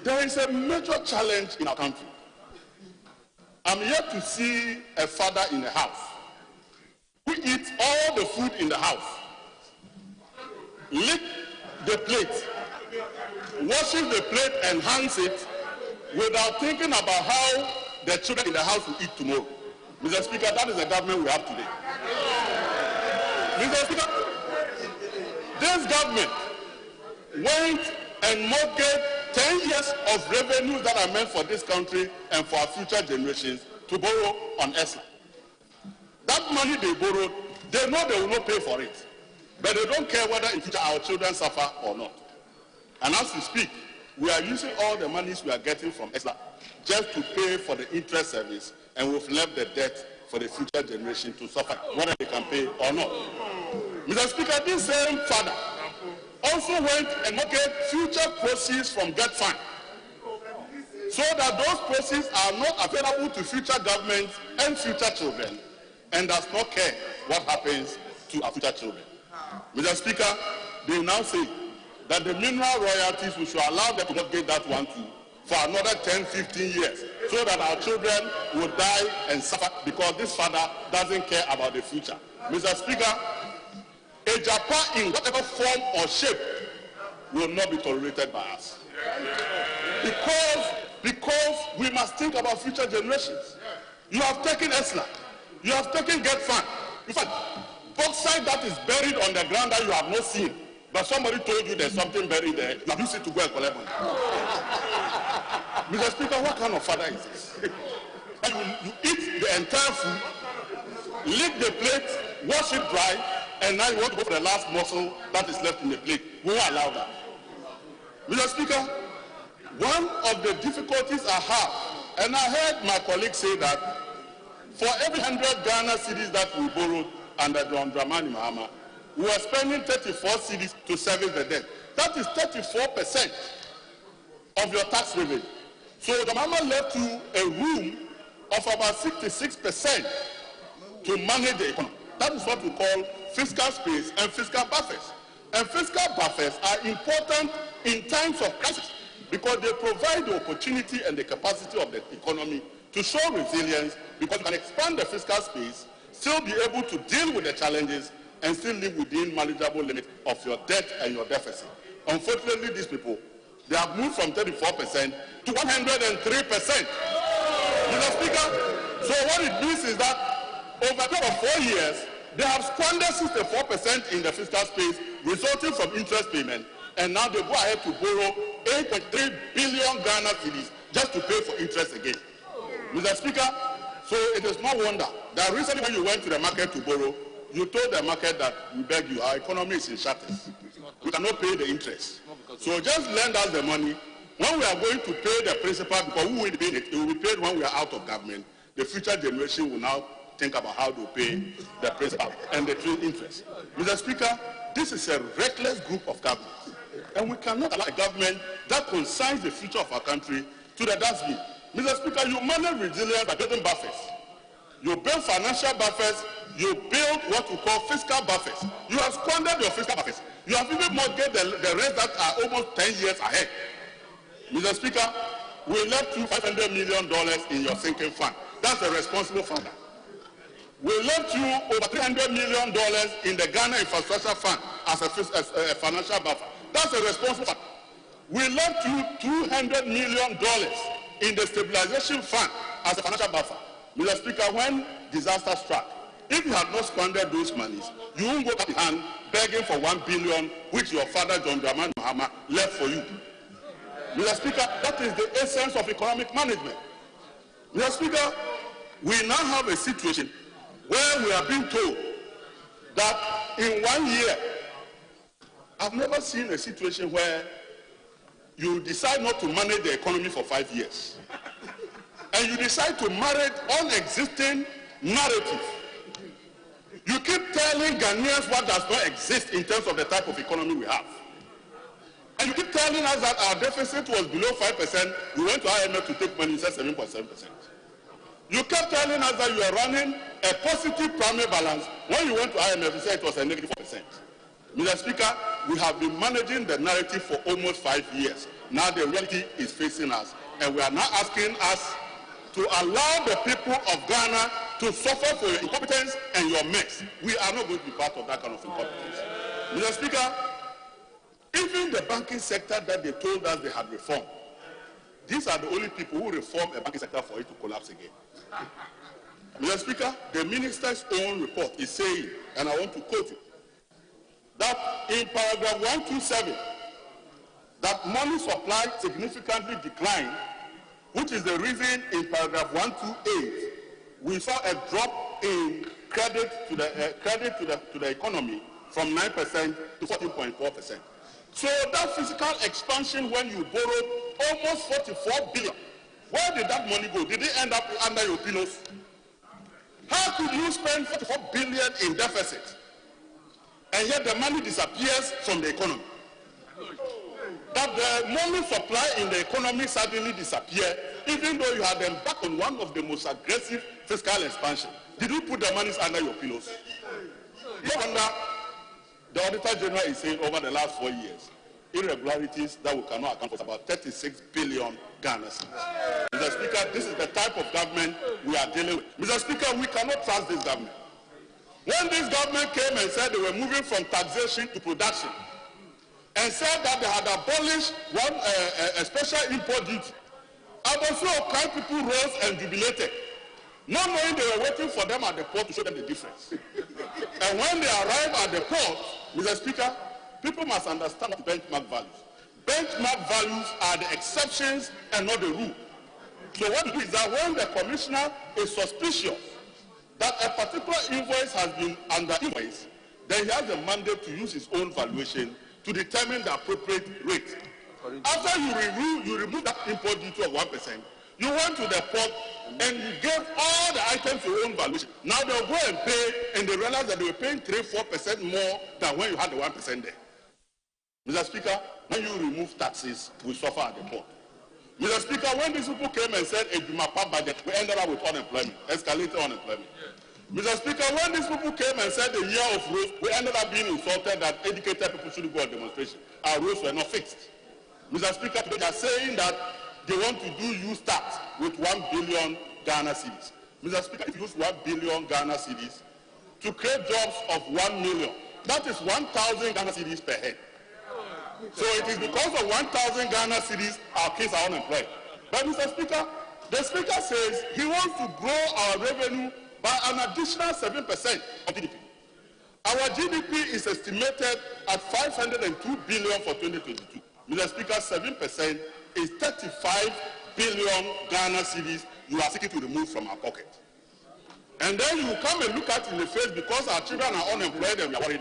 there is a major challenge in our country. I'm yet to see a father in the house who eats all the food in the house, lick the plate, washes the plate and hangs it without thinking about how the children in the house will eat tomorrow. Mr. Speaker, that is the government we have today. Mr. Speaker, this government went and mortgaged 10 years of revenues that are meant for this country and for our future generations to borrow on ESLA. That money they borrowed, they know they will not pay for it. But they don't care whether in future our children suffer or not. And as we speak, we are using all the monies we are getting from ESLA just to pay for the interest service, and we've left the debt for the future generation to suffer, whether they can pay or not. Mr. Speaker, this same father also went and mortgaged future proceeds from debt fund, so that those proceeds are not available to future governments and future children, and does not care what happens to our future children. Mr. Speaker, they now say that the mineral royalties, we should allow them to mortgage that one too for another 10, 15 years, so that our children will die and suffer because this father doesn't care about the future. Mr. Speaker, a Japan in whatever form or shape will not be tolerated by us. Because we must think about future generations. You have taken ESLA, you have taken GET Fund. In fact, bauxite that is buried on the ground that you have not seen, but somebody told you there's something buried there, you have used it to go and collect money. Mr. Speaker, what kind of father is this? You eat the entire food, lick the plate, wash it dry, and now you want to go for the last morsel that is left in the plate. We won't allow that. Mr. Speaker, one of the difficulties I have, and I heard my colleague say that for every 100 Ghana cedis that we borrowed under John Dramani Mahama, we were spending 34 cedis to service the debt. That is 34% of your tax revenue. So the Mahama left you a room of about 66% to manage the economy. That is what we call fiscal space and fiscal buffers. And fiscal buffers are important in times of crisis because they provide the opportunity and the capacity of the economy to show resilience, because you can expand the fiscal space, still be able to deal with the challenges, and still live within manageable limits of your debt and your deficit. Unfortunately, these people, they have moved from 34% to 103%. Mr. Speaker, so what it means is that over a period of 4 years, they have squandered 64% in the fiscal space, resulting from interest payment, and now they go ahead to borrow 8.3 billion Ghana cedis just to pay for interest again. Mr. Speaker, so it is no wonder that recently when you went to the market to borrow, you told the market that we beg you, our economy is in shatters. We cannot pay the interest. So just lend us the money. When we are going to pay the principal, because we will be paid it will be paid when we are out of government, the future generation will now think about how to pay the principal and the interest. Mr. Speaker, this is a reckless group of governments, and we cannot allow a government that concerns the future of our country to the dustbin. Mr. Speaker, you manage resilience by building buffers. You build financial buffers, you build what we call fiscal buffers. You have squandered your fiscal buffers. You have even mortgaged the rest that are almost 10 years ahead. Mr. Speaker, we left you $500 million in your sinking fund. That's a responsible funder. We left you over $300 million in the Ghana Infrastructure Fund as a financial buffer. That's a responsible fund. We left you $200 million in the Stabilization Fund as a financial buffer. Mr. Speaker, when disaster struck, if you had not squandered those monies, you won't go back behind begging for $1 billion, which your father, John Dramani Mahama, left for you. Mr. Speaker, that is the essence of economic management. Mr. Speaker, we now have a situation where we are being told that in 1 year, I've never seen a situation where you decide not to manage the economy for 5 years. And you decide to manage unexisting narrative. You keep telling Ghanaians what does not exist in terms of the type of economy we have. And you keep telling us that our deficit was below 5%. We went to IMF to take money, said 7.7%. You kept telling us that you are running a positive primary balance. When you went to IMF, you said it was a negative 4%. Mr. Speaker, we have been managing the narrative for almost 5 years. Now the reality is facing us, and we are now asking us to allow the people of Ghana to suffer for your incompetence and your mess. We are not going to be part of that kind of incompetence. Mr. Speaker, even the banking sector that they told us they had reformed, these are the only people who reform a banking sector for it to collapse again. Mr. Speaker, the minister's own report is saying, and I want to quote it, that in paragraph 127, that money supply significantly declined, which is the reason in paragraph 128 we saw a drop in credit to the economy from 9% to 14.4%. So that physical expansion, when you borrowed almost 44 billion, where did that money go? Did it end up under your pillows? How could you spend 44 billion in deficit and yet the money disappears from the economy? That the money supply in the economy suddenly disappeared, even though you had embarked on one of the most aggressive fiscal expansion. Did you put the money under your pillows? No wonder the Auditor General is saying over the last 4 years, irregularities that we cannot account for about 36 billion Ghana cedis. Mr. Speaker, this is the type of government we are dealing with. Mr. Speaker, we cannot trust this government. When this government came and said they were moving from taxation to production, and said that they had abolished a special import duty, Abosu kind people rose and jubilated, not knowing they were waiting for them at the port to show them the difference. And when they arrive at the port, Mr. Speaker, people must understand benchmark values. Benchmark values are the exceptions and not the rule. So what we do is that when the commissioner is suspicious that a particular invoice has been under invoice, then he has the mandate to use his own valuation to determine the appropriate rate. After you remove that import duty of 1%, you went to the port and you gave all the items your own valuation. Now they'll go and pay, and they realize that they were paying 3-4% more than when you had the 1% there. Mr. Speaker, when you remove taxes, we suffer at the port. Mr. Speaker, when these people came and said a Jumapa budget, we ended up with unemployment, escalated unemployment. Mr. Speaker, when these people came and said the year of roads, we ended up being insulted that educated people should go on demonstration. Our roads were not fixed. Mr. Speaker, they are saying that they want to do U-Start with 1 billion Ghana cedis. Mr. Speaker, if you use 1 billion Ghana cedis to create jobs of 1 million, that is 1,000 Ghana cedis per head. So it is because of 1,000 Ghana cedis our kids are unemployed. But Mr. Speaker, the Speaker says he wants to grow our revenue by an additional 7% of GDP. Our GDP is estimated at 502 billion for 2022. Mr. Speaker, 7% is 35 billion Ghana cedis you are seeking to remove from our pocket. And then you come and look at in the face because our children are unemployed and we are worried.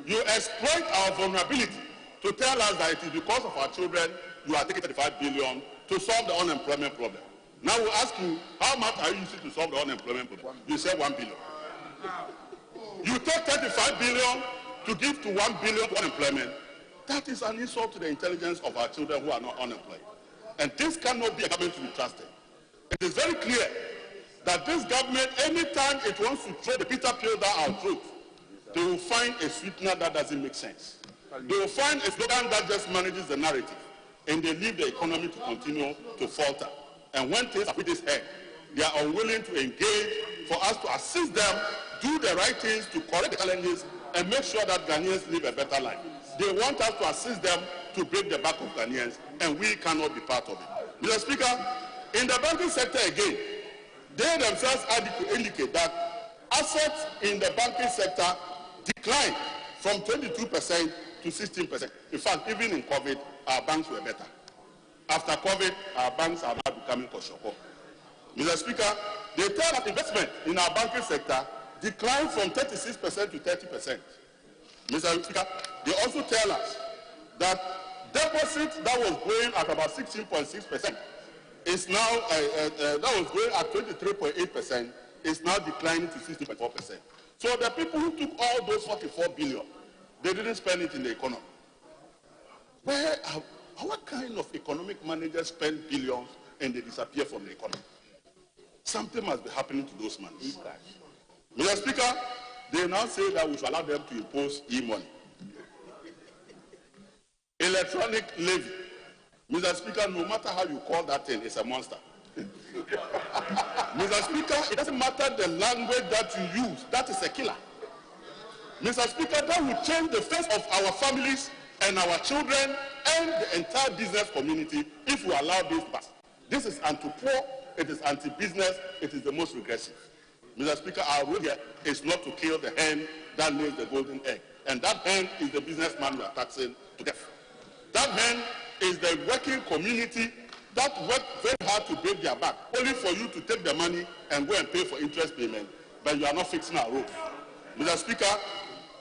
You exploit our vulnerability to tell us that it is because of our children you are taking 35 billion to solve the unemployment problem. Now we ask you, how much are you using to solve the unemployment problem? You say 1 billion. You take 35 billion to give to 1 billion to unemployment. That is an insult to the intelligence of our children who are not unemployed. And this cannot be a government to be trusted. It is very clear that this government, anytime it wants to throw the bitter pill down our throat, they will find a sweetener that doesn't make sense. They will find a slogan that just manages the narrative, and they leave the economy to continue to falter. And when things are with this head, they are unwilling to engage for us to assist them, do the right things to correct the challenges, and make sure that Ghanaians live a better life. They want us to assist them to break the back of Ghanaians, and we cannot be part of it. Mr. Speaker, in the banking sector again, they themselves indicate that assets in the banking sector declined from 22% to 16%. In fact, even in COVID, our banks were better. After COVID, our banks are now becoming koshoko. Mr. Speaker, they tell us investment in our banking sector declined from 36% to 30%. Mr. Speaker, they also tell us that deposit that was growing at about 16.6% is now, that was growing at 23.8%, is now declining to 16.4%. So the people who took all those 44 billion, they didn't spend it in the economy. What kind of economic managers spend billions and they disappear from the economy? Something must be happening to those men. Mr. Speaker, they now say that we should allow them to impose e-money. Electronic levy. Mr. Speaker, no matter how you call that thing, it's a monster. Mr. Speaker, it doesn't matter the language that you use, that is a killer. Mr. Speaker, that will change the face of our families and our children and the entire business community if we allow this to pass. This is anti-poor, it is anti-business, it is the most regressive. Mr. Speaker, our role here is not to kill the hen that lays the golden egg. And that hen is the businessman we are taxing to death. That hen is the working community that work very hard to break their back, only for you to take the money and go and pay for interest payment, but you are not fixing our roads. Mr. Speaker,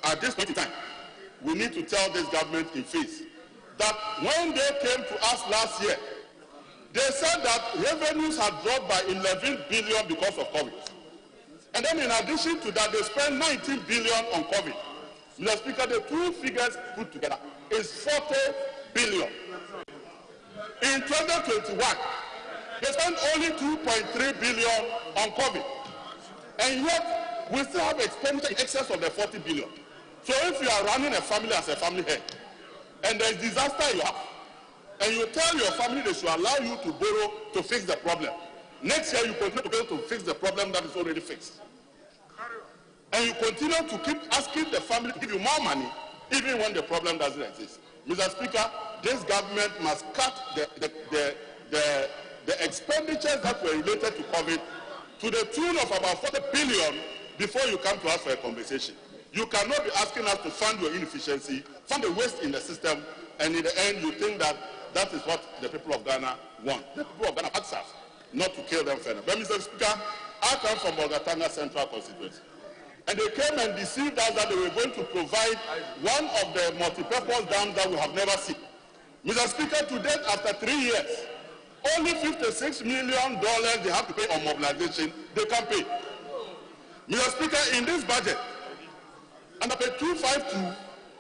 at this point in time, we need to tell this government in face that when they came to us last year, they said that revenues had dropped by 11 billion because of COVID. And then in addition to that, they spent 19 billion on COVID. Mr. Speaker, the two figures put together is 40 billion. In 2021, they spent only 2.3 billion on COVID. And yet, we still have expenditure in excess of the 40 billion. So if you are running a family as a family head, and there's disaster you have, and you tell your family they should allow you to borrow to fix the problem, next year you continue to be able to fix the problem that is already fixed. And you continue to keep asking the family to give you more money, even when the problem doesn't exist. Mr. Speaker, this government must cut the expenditures that were related to COVID to the tune of about 40 billion before you come to us for a conversation. You cannot be asking us to fund your inefficiency, fund the waste in the system, and in the end you think that that is what the people of Ghana want. The people of Ghana ask us not to kill them further. But Mr. Speaker, I come from Bolgatanga Central Constituency. And they came and deceived us that they were going to provide one of the multi-purpose dams that we have never seen. Mr. Speaker, to date, after 3 years, only $56 million they have to pay on mobilization, they can pay. Mr. Speaker, in this budget, under page 252,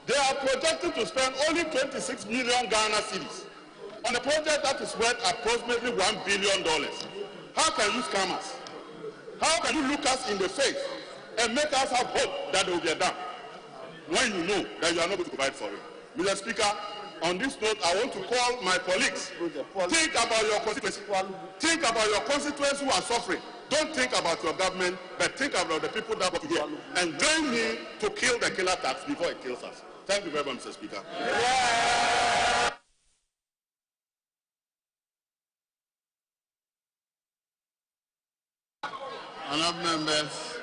they are projected to spend only 26 million Ghana cedis on a project that is worth approximately $1 billion. How can you scam us? How can you look us in the face and make us have hope that there will be a dam when you know that you are not going to provide for it? Mr. Speaker, on this note, I want to call my colleagues. Think about your constituency. Think about your constituents who are suffering. Don't think about your government, but think about the people that want to hear. And join me to kill the killer tax before it kills us. Thank you very much, Mr. Speaker.
Honourable members,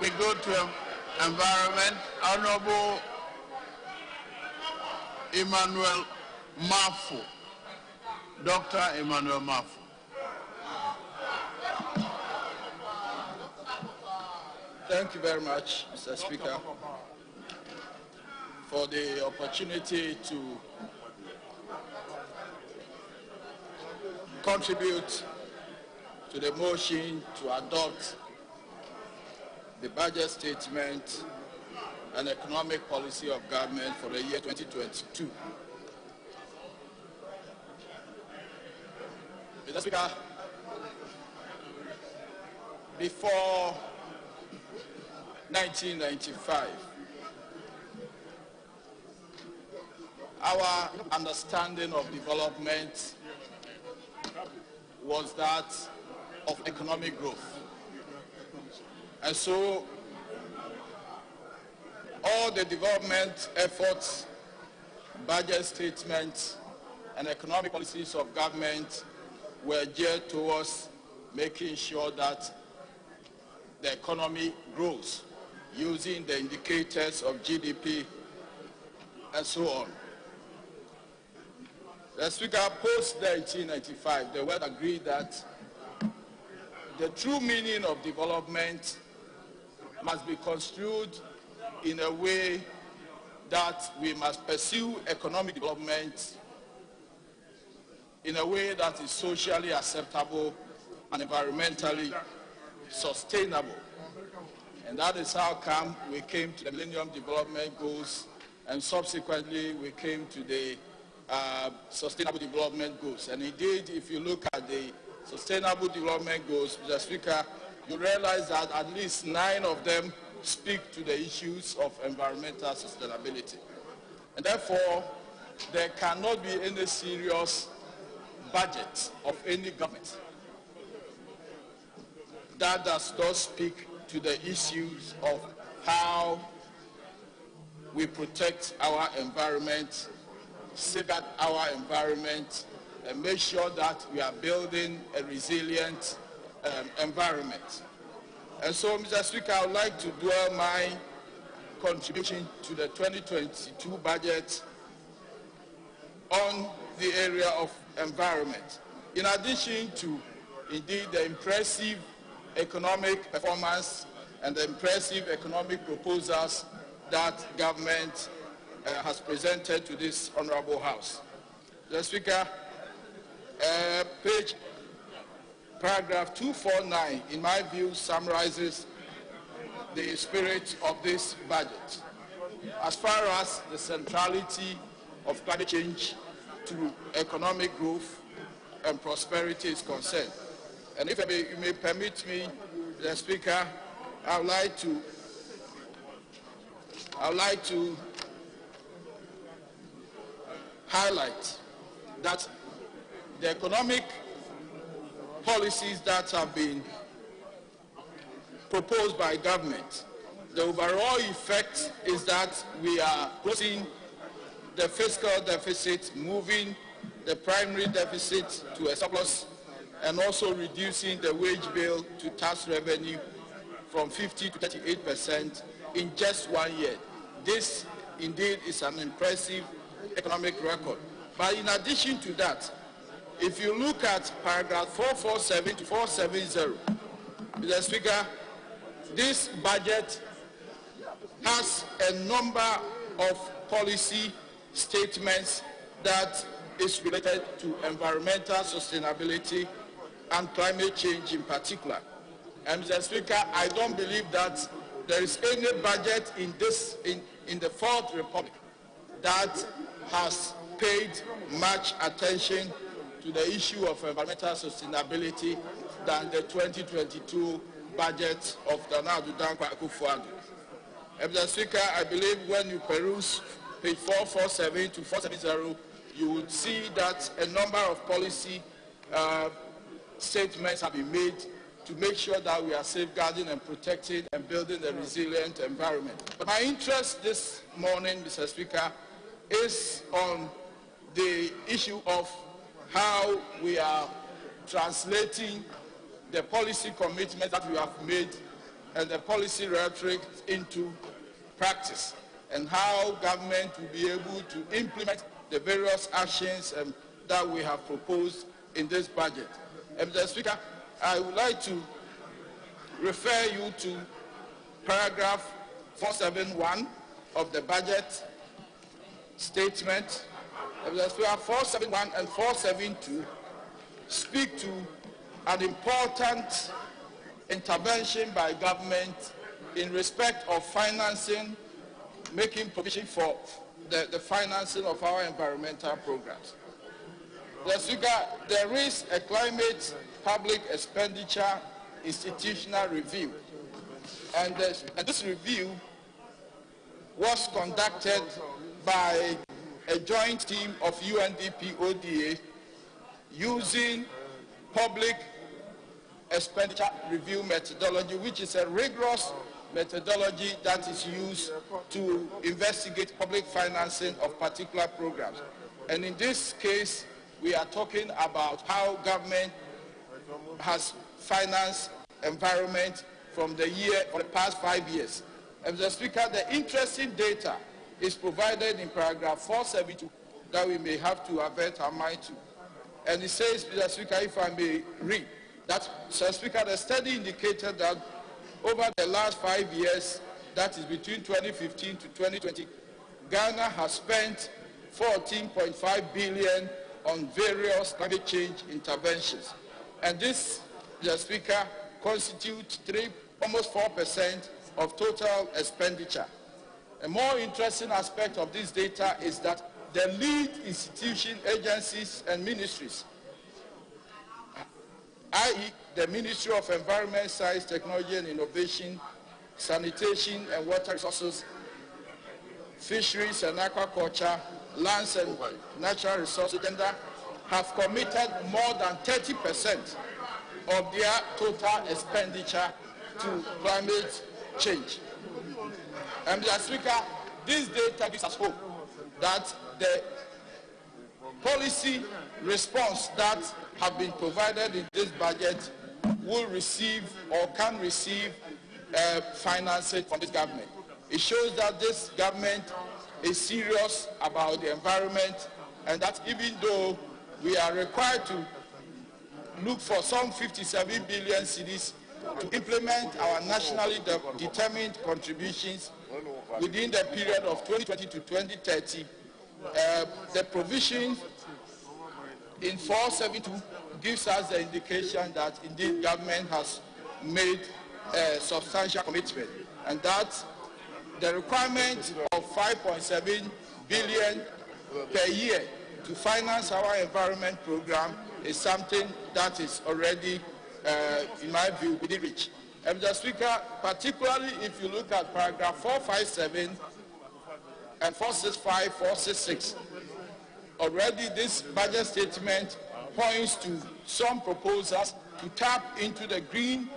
we go to environment. Honourable Emmanuel Mafu, Dr. Emmanuel Mafu.
Thank you very much, Mr. Speaker, for the opportunity to contribute to the motion to adopt the budget statement and economic policy of government for the year 2022. Mr. Speaker, before 1995, our understanding of development was that of economic growth. And so all the development efforts, budget statements, and economic policies of government were geared towards making sure that the economy grows using the indicators of GDP and so on. The Speaker, post-1995, the world agreed that the true meaning of development must be construed in a way that we must pursue economic development in a way that is socially acceptable and environmentally sustainable. And that is how come we came to the Millennium Development Goals, and subsequently we came to the Sustainable Development Goals. And indeed, if you look at the Sustainable Development Goals, Mr. Speaker, you realize that at least 9 of them speak to the issues of environmental sustainability. And therefore, there cannot be any serious budget of any government that does not speak to the issues of how we protect our environment, safeguard our environment, and make sure that we are building a resilient environment. And so, Mr. Speaker, I would like to dwell my contribution to the 2022 budget on the area of environment. In addition to, indeed, the impressive economic performance and the impressive economic proposals that government has presented to this Honorable House. Mr. Speaker, paragraph 249, in my view, summarizes the spirit of this budget as far as the centrality of climate change to economic growth and prosperity is concerned. And if you may permit me, Mr. Speaker, I would like to highlight that the economic policies that have been proposed by government, the overall effect is that we are closing the fiscal deficit, moving the primary deficit to a surplus, and also reducing the wage bill to tax revenue from 50 to 38% in just 1 year. This indeed is an impressive economic record. But in addition to that, if you look at paragraph 447 to 470, Mr. Speaker, this budget has a number of policy statements that is related to environmental sustainability and climate change in particular. And Mr. Speaker, I don't believe that there is any budget in the Fourth Republic that has paid much attention to the issue of environmental sustainability than the 2022 budget of Nana Addo Dankwa Akufo-Addo. Mr. Speaker, I believe when you peruse page 447 to 470, you would see that a number of policy statements have been made to make sure that we are safeguarding and protecting and building a resilient environment. But my interest this morning, Mr. Speaker, is on the issue of how we are translating the policy commitments that we have made and the policy rhetoric into practice, and how government will be able to implement the various actions that we have proposed in this budget. Mr. Speaker, I would like to refer you to paragraph 471 of the budget statement. Mr. Speaker, 471 and 472 speak to an important intervention by government in respect of financing, making provision for the financing of our environmental programs. Mr. Speaker, there is a climate public expenditure institutional review, and this review was conducted by a joint team of UNDP ODA using public expenditure review methodology, which is a rigorous methodology that is used to investigate public financing of particular programs. And in this case, we are talking about how government has financed environment for the past 5 years. And Mr. Speaker, the interesting data is provided in paragraph 472 that we may have to avert our mind to. And it says, Mr. Speaker, if I may read, that, Mr. Speaker, the study indicated that over the last 5 years, that is between 2015 to 2020, Ghana has spent 14.5 billion on various climate change interventions. And this, Mr. Speaker, constitutes almost 4% of total expenditure. A more interesting aspect of this data is that the lead institution, agencies, and ministries, i.e. the Ministry of Environment, Science, Technology and Innovation, Sanitation and Water Resources, Fisheries and Aquaculture, Lands and Natural Resources, have committed more than 30% of their total expenditure to climate change. And Mr. Speaker, this data gives us hope that the policy response that have been provided in this budget will receive or can receive financing from this government. It shows that this government is serious about the environment, and that even though we are required to look for some 57 billion cedis to implement our nationally determined contributions within the period of 2020 to 2030, the provision in 472 gives us the indication that indeed government has made a substantial commitment, and that the requirement of 5.7 billion per year to finance our environment program is something that is already, in my view, within reach. And Mr. Speaker, particularly if you look at paragraph 457 and 465, 466, already this budget statement points to some proposals to tap into the Green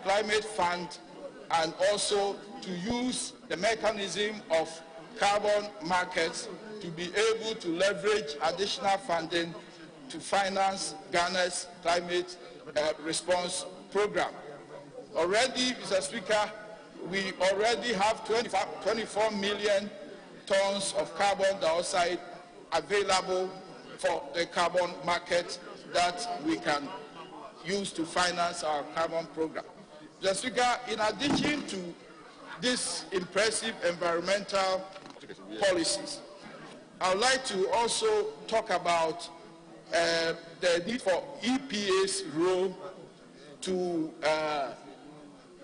Climate Fund and also to use the mechanism of carbon markets to be able to leverage additional funding to finance Ghana's climate response program. Already, Mr. Speaker, we already have 24 million tons of carbon dioxide available for the carbon market that we can use to finance our carbon program. Mr. Speaker, in addition to these impressive environmental policies, I would like to also talk about the need for EPA's role to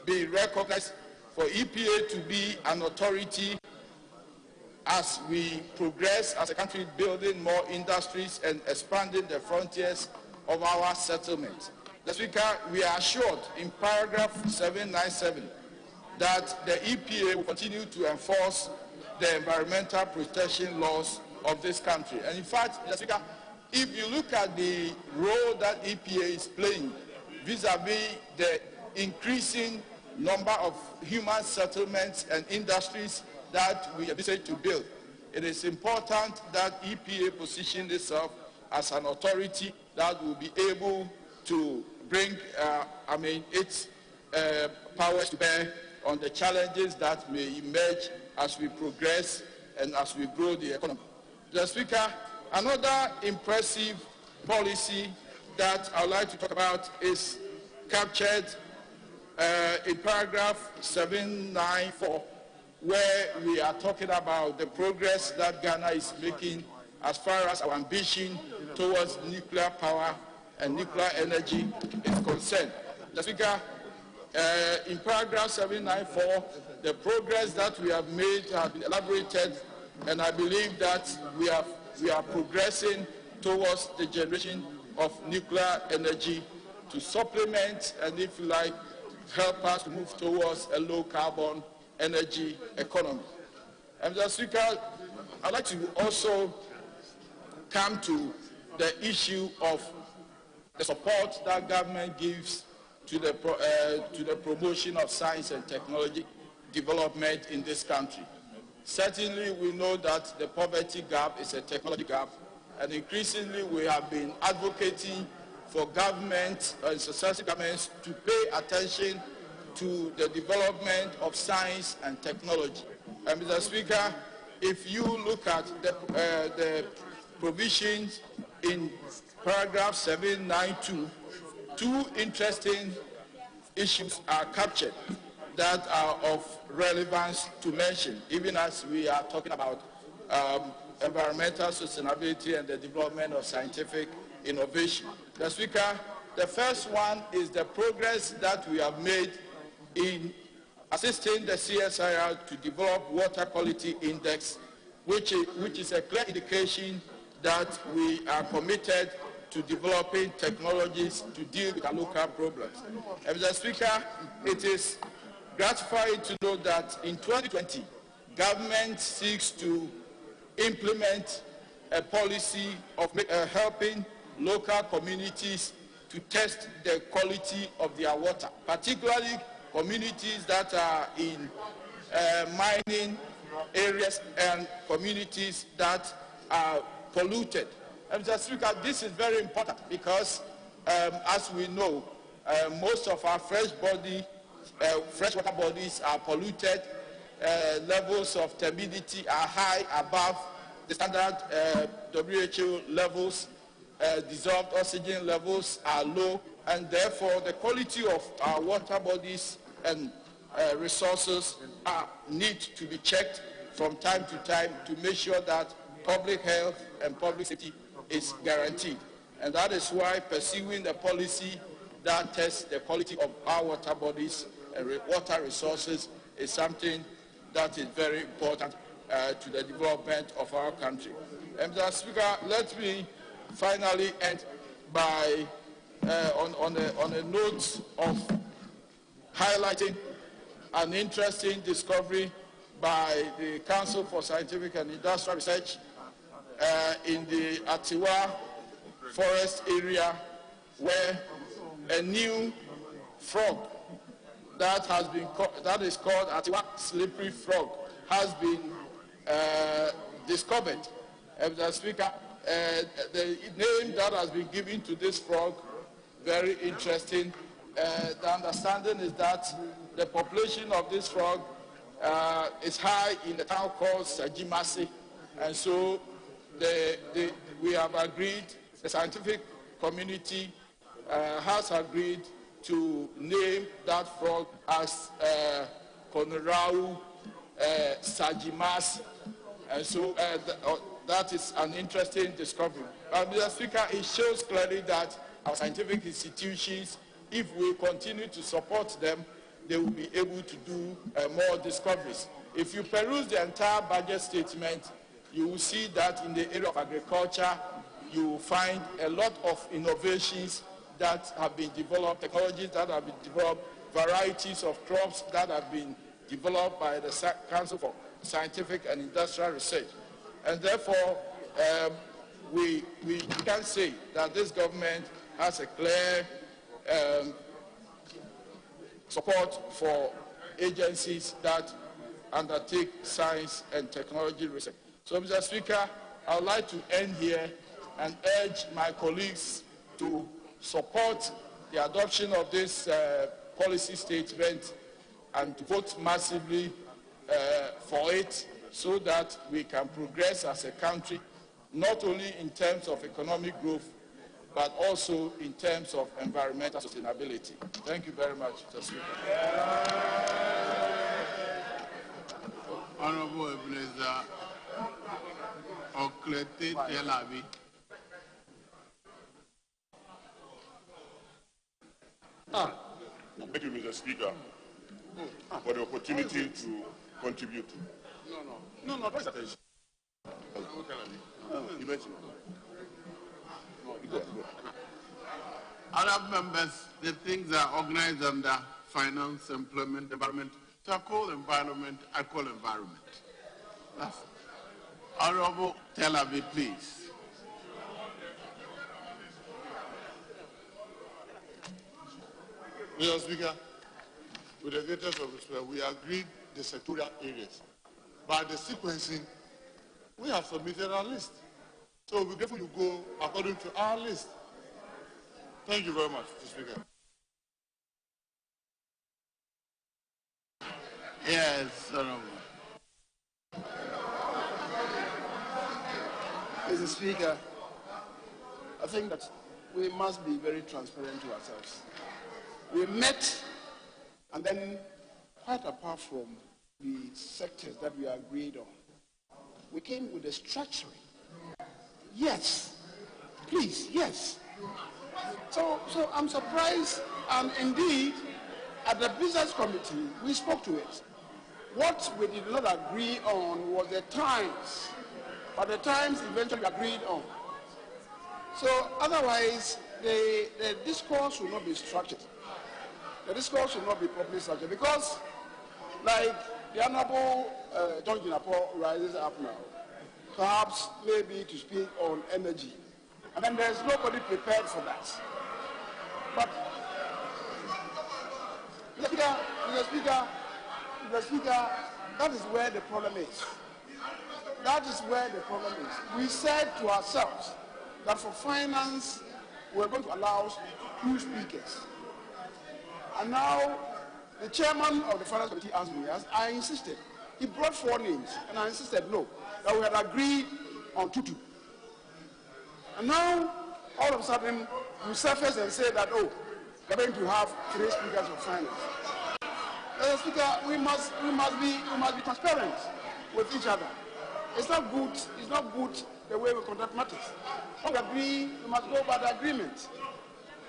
be recognized, for EPA to be an authority as we progress as a country building more industries and expanding the frontiers of our settlements. Mr. Speaker, we are assured in paragraph 797 that the EPA will continue to enforce the environmental protection laws of this country. And in fact, Mr. Speaker, if you look at the role that EPA is playing vis-a-vis the increasing number of human settlements and industries that we envisage to build, it is important that EPA position itself as an authority that will be able to bring its powers to bear on the challenges that may emerge as we progress and as we grow the economy. Mr. Speaker, another impressive policy that I would like to talk about is captured in paragraph 794, where we are talking about the progress that Ghana is making as far as our ambition towards nuclear power and nuclear energy is concerned. Mr. Speaker, in paragraph 794, the progress that we have made has been elaborated, and I believe that we are progressing towards the generation of nuclear energy to supplement and, if you like, help us to move towards a low-carbon energy economy. And Mr. Speaker, I'd like to also come to the issue of the support that government gives to the promotion of science and technology development in this country. Certainly, we know that the poverty gap is a technology gap, and increasingly we have been advocating for government and successive governments to pay attention to the development of science and technology. And Mr. Speaker, if you look at the provisions in paragraph 792, two interesting issues are captured. that are of relevance to mention, even as we are talking about environmental sustainability and the development of scientific innovation. Mr. Speaker, the first one is the progress that we have made in assisting the CSIR to develop water quality index, which is a clear indication that we are committed to developing technologies to deal with our local problems. And Mr. Speaker, it is gratifying to know that in 2020, government seeks to implement a policy of helping local communities to test the quality of their water, particularly communities that are in mining areas and communities that are polluted. And Mr. Speaker, this is very important because, as we know, most of our freshwater bodies are polluted. Levels of turbidity are high, above the standard WHO levels. Dissolved oxygen levels are low, and therefore the quality of our water bodies and resources need to be checked from time to time to make sure that public health and public safety is guaranteed. And that is why pursuing a policy that tests the quality of our water bodies and water resources is something that is very important to the development of our country. And Mr. Speaker, let me finally end by on a note of highlighting an interesting discovery by the Council for Scientific and Industrial Research in the Atiwa forest area, where a new frog that is called Atiwa slippery frog has been discovered. Mr. Speaker, the name that has been given to this frog, very interesting. The understanding is that the population of this frog is high in the town called Sajimasi, and so we have agreed, the scientific community has agreed to name that frog as Konorau Sajimas, and so that is an interesting discovery. Mr. Speaker, it shows clearly that our scientific institutions, if we continue to support them, they will be able to do more discoveries. If you peruse the entire budget statement, you will see that in the area of agriculture, you will find a lot of innovations that have been developed, technologies that have been developed, varieties of crops that have been developed by the Council for Scientific and Industrial Research. And therefore, we can say that this government has a clear support for agencies that undertake science and technology research. So, Mr. Speaker, I would like to end here and urge my colleagues to support the adoption of this policy statement and to vote massively for it, so that we can progress as a country, not only in terms of economic growth, but also in terms of environmental sustainability. Thank you very much, Mr. Speaker.
Honorable Ebenezer Oklete Telabi.
Thank you, Mr. Speaker, for the opportunity to contribute. No, please attention.
Other members, the things are organized under finance, employment, environment. So I call environment, I call environment. That's Honorable Telabi, please.
Mr. Speaker, with the greatest of respect, we agreed the sectorial areas. By the sequencing, we have submitted our list. So we'll be grateful you go according to our list. Thank you very much, Mr. Speaker.
Yes, Honorable.
Mr. Speaker, I think that we must be very transparent to ourselves. We met, and then quite apart from the sectors that we agreed on, we came with a structuring. Yes, please, yes. So I'm surprised, and indeed, at the business committee, we spoke to it. What we did not agree on was the times, but the times eventually agreed on. So otherwise, the discourse will not be structured. The discourse will not be properly structured because, like the Honorable John Jinapo rises up now, perhaps maybe to speak on energy, and then there's nobody prepared for that. But, Mr. Speaker, that is where the problem is. That is where the problem is. We said to ourselves that for finance, we're going to allow 2 speakers. And now, the chairman of the finance committee asked me, as I insisted. He brought 4 names, and I insisted no, that we had agreed on 2. And now, all of a sudden, you surface and say that, oh, we're going to have 3 speakers of finance. Mr. Speaker, we must be transparent with each other. It's not good the way we conduct matters. When we agree, we must go by the agreement.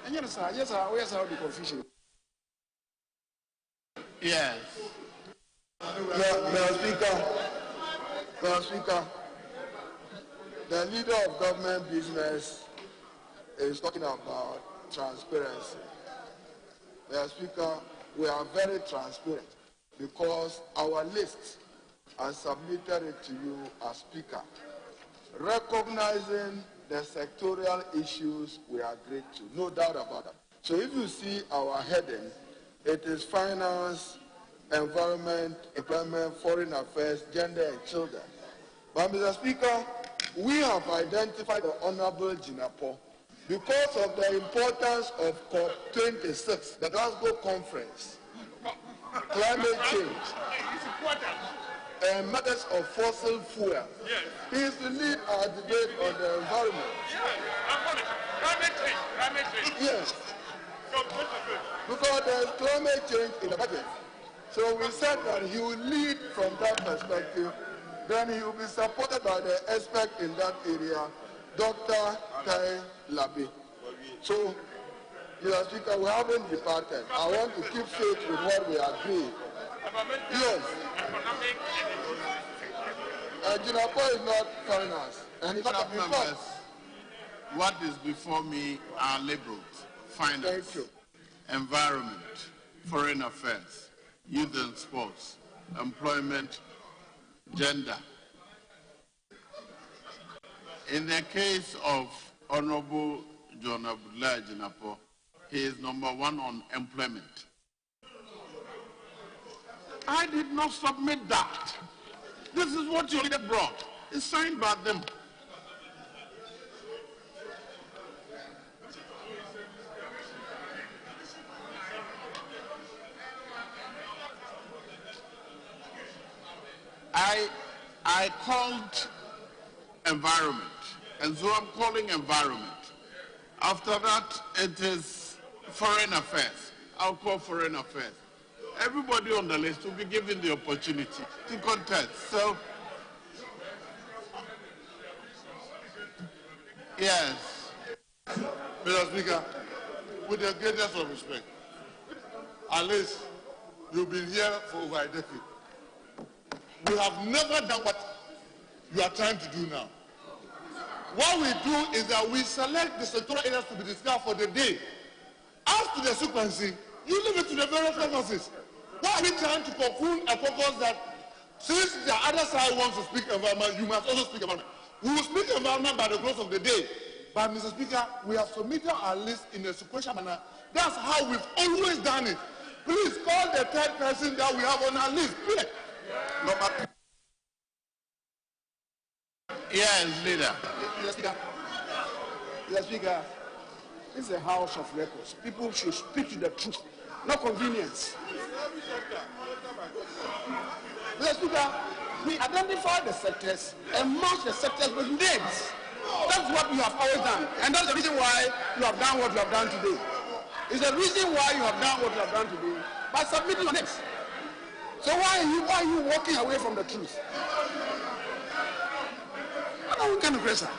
And yes, sir, where's the confusion?
Yes.
Mr. Speaker, the leader of government business is talking about transparency. Mr. Speaker, we are very transparent because our list has submitted it to you as Speaker, recognizing the sectorial issues we agreed to, no doubt about that. So if you see our heading, it is finance, environment, employment, foreign affairs, gender and children. But Mr. Speaker, we have identified the Honorable Jinapo because of the importance of COP26, the Glasgow Conference, climate change, and matters of fossil fuel. Yes. He is to lead our debate on the environment. Climate change. Yes. Because there is climate change in the budget. So we said that he will lead from that perspective. Then he will be supported by the expert in that area, Dr. Tai Labi. So, Mr. Speaker, we haven't departed. I want to keep faith with what we agreed. Yes. Jinapo is not finance. And it's not
members, what is before me are labeled: finance, environment, foreign affairs, youth and sports, employment, gender. In the case of Honorable John Abdullah Jinapo, he is number 1 on employment. I did not submit that. This is what you brought. It's signed by them. I called environment, and so I'm calling environment. After that, it is foreign affairs. I'll call foreign affairs. Everybody on the list will be given the opportunity to contest. So, yes.
Mr. Speaker, with the greatest of respect, at least you've been here for over a decade. We have never done what you are trying to do now. What we do is that we select the sectoral areas to be discussed for the day. As to the sequencing, you leave it to the various caucuses. Why are we trying to conclude a caucus that since the other side wants to speak environment, you must also speak environment? We will speak environment by the close of the day. But Mr. Speaker, we have submitted our list in a sequential manner. That's how we've always done it. Please call the third person that we have on our list. Please.
Yes, leader.
Mr. Speaker, this is a house of records. People should speak to the truth, not convenience. Mr. Speaker, we identify the sectors and match the sectors with names. That's what you have always done. And that's the reason why you have done what you have done today. It's the reason why you have done what you have done today by submitting your names. So why are you walking away from the truth? I don't kind of pressure.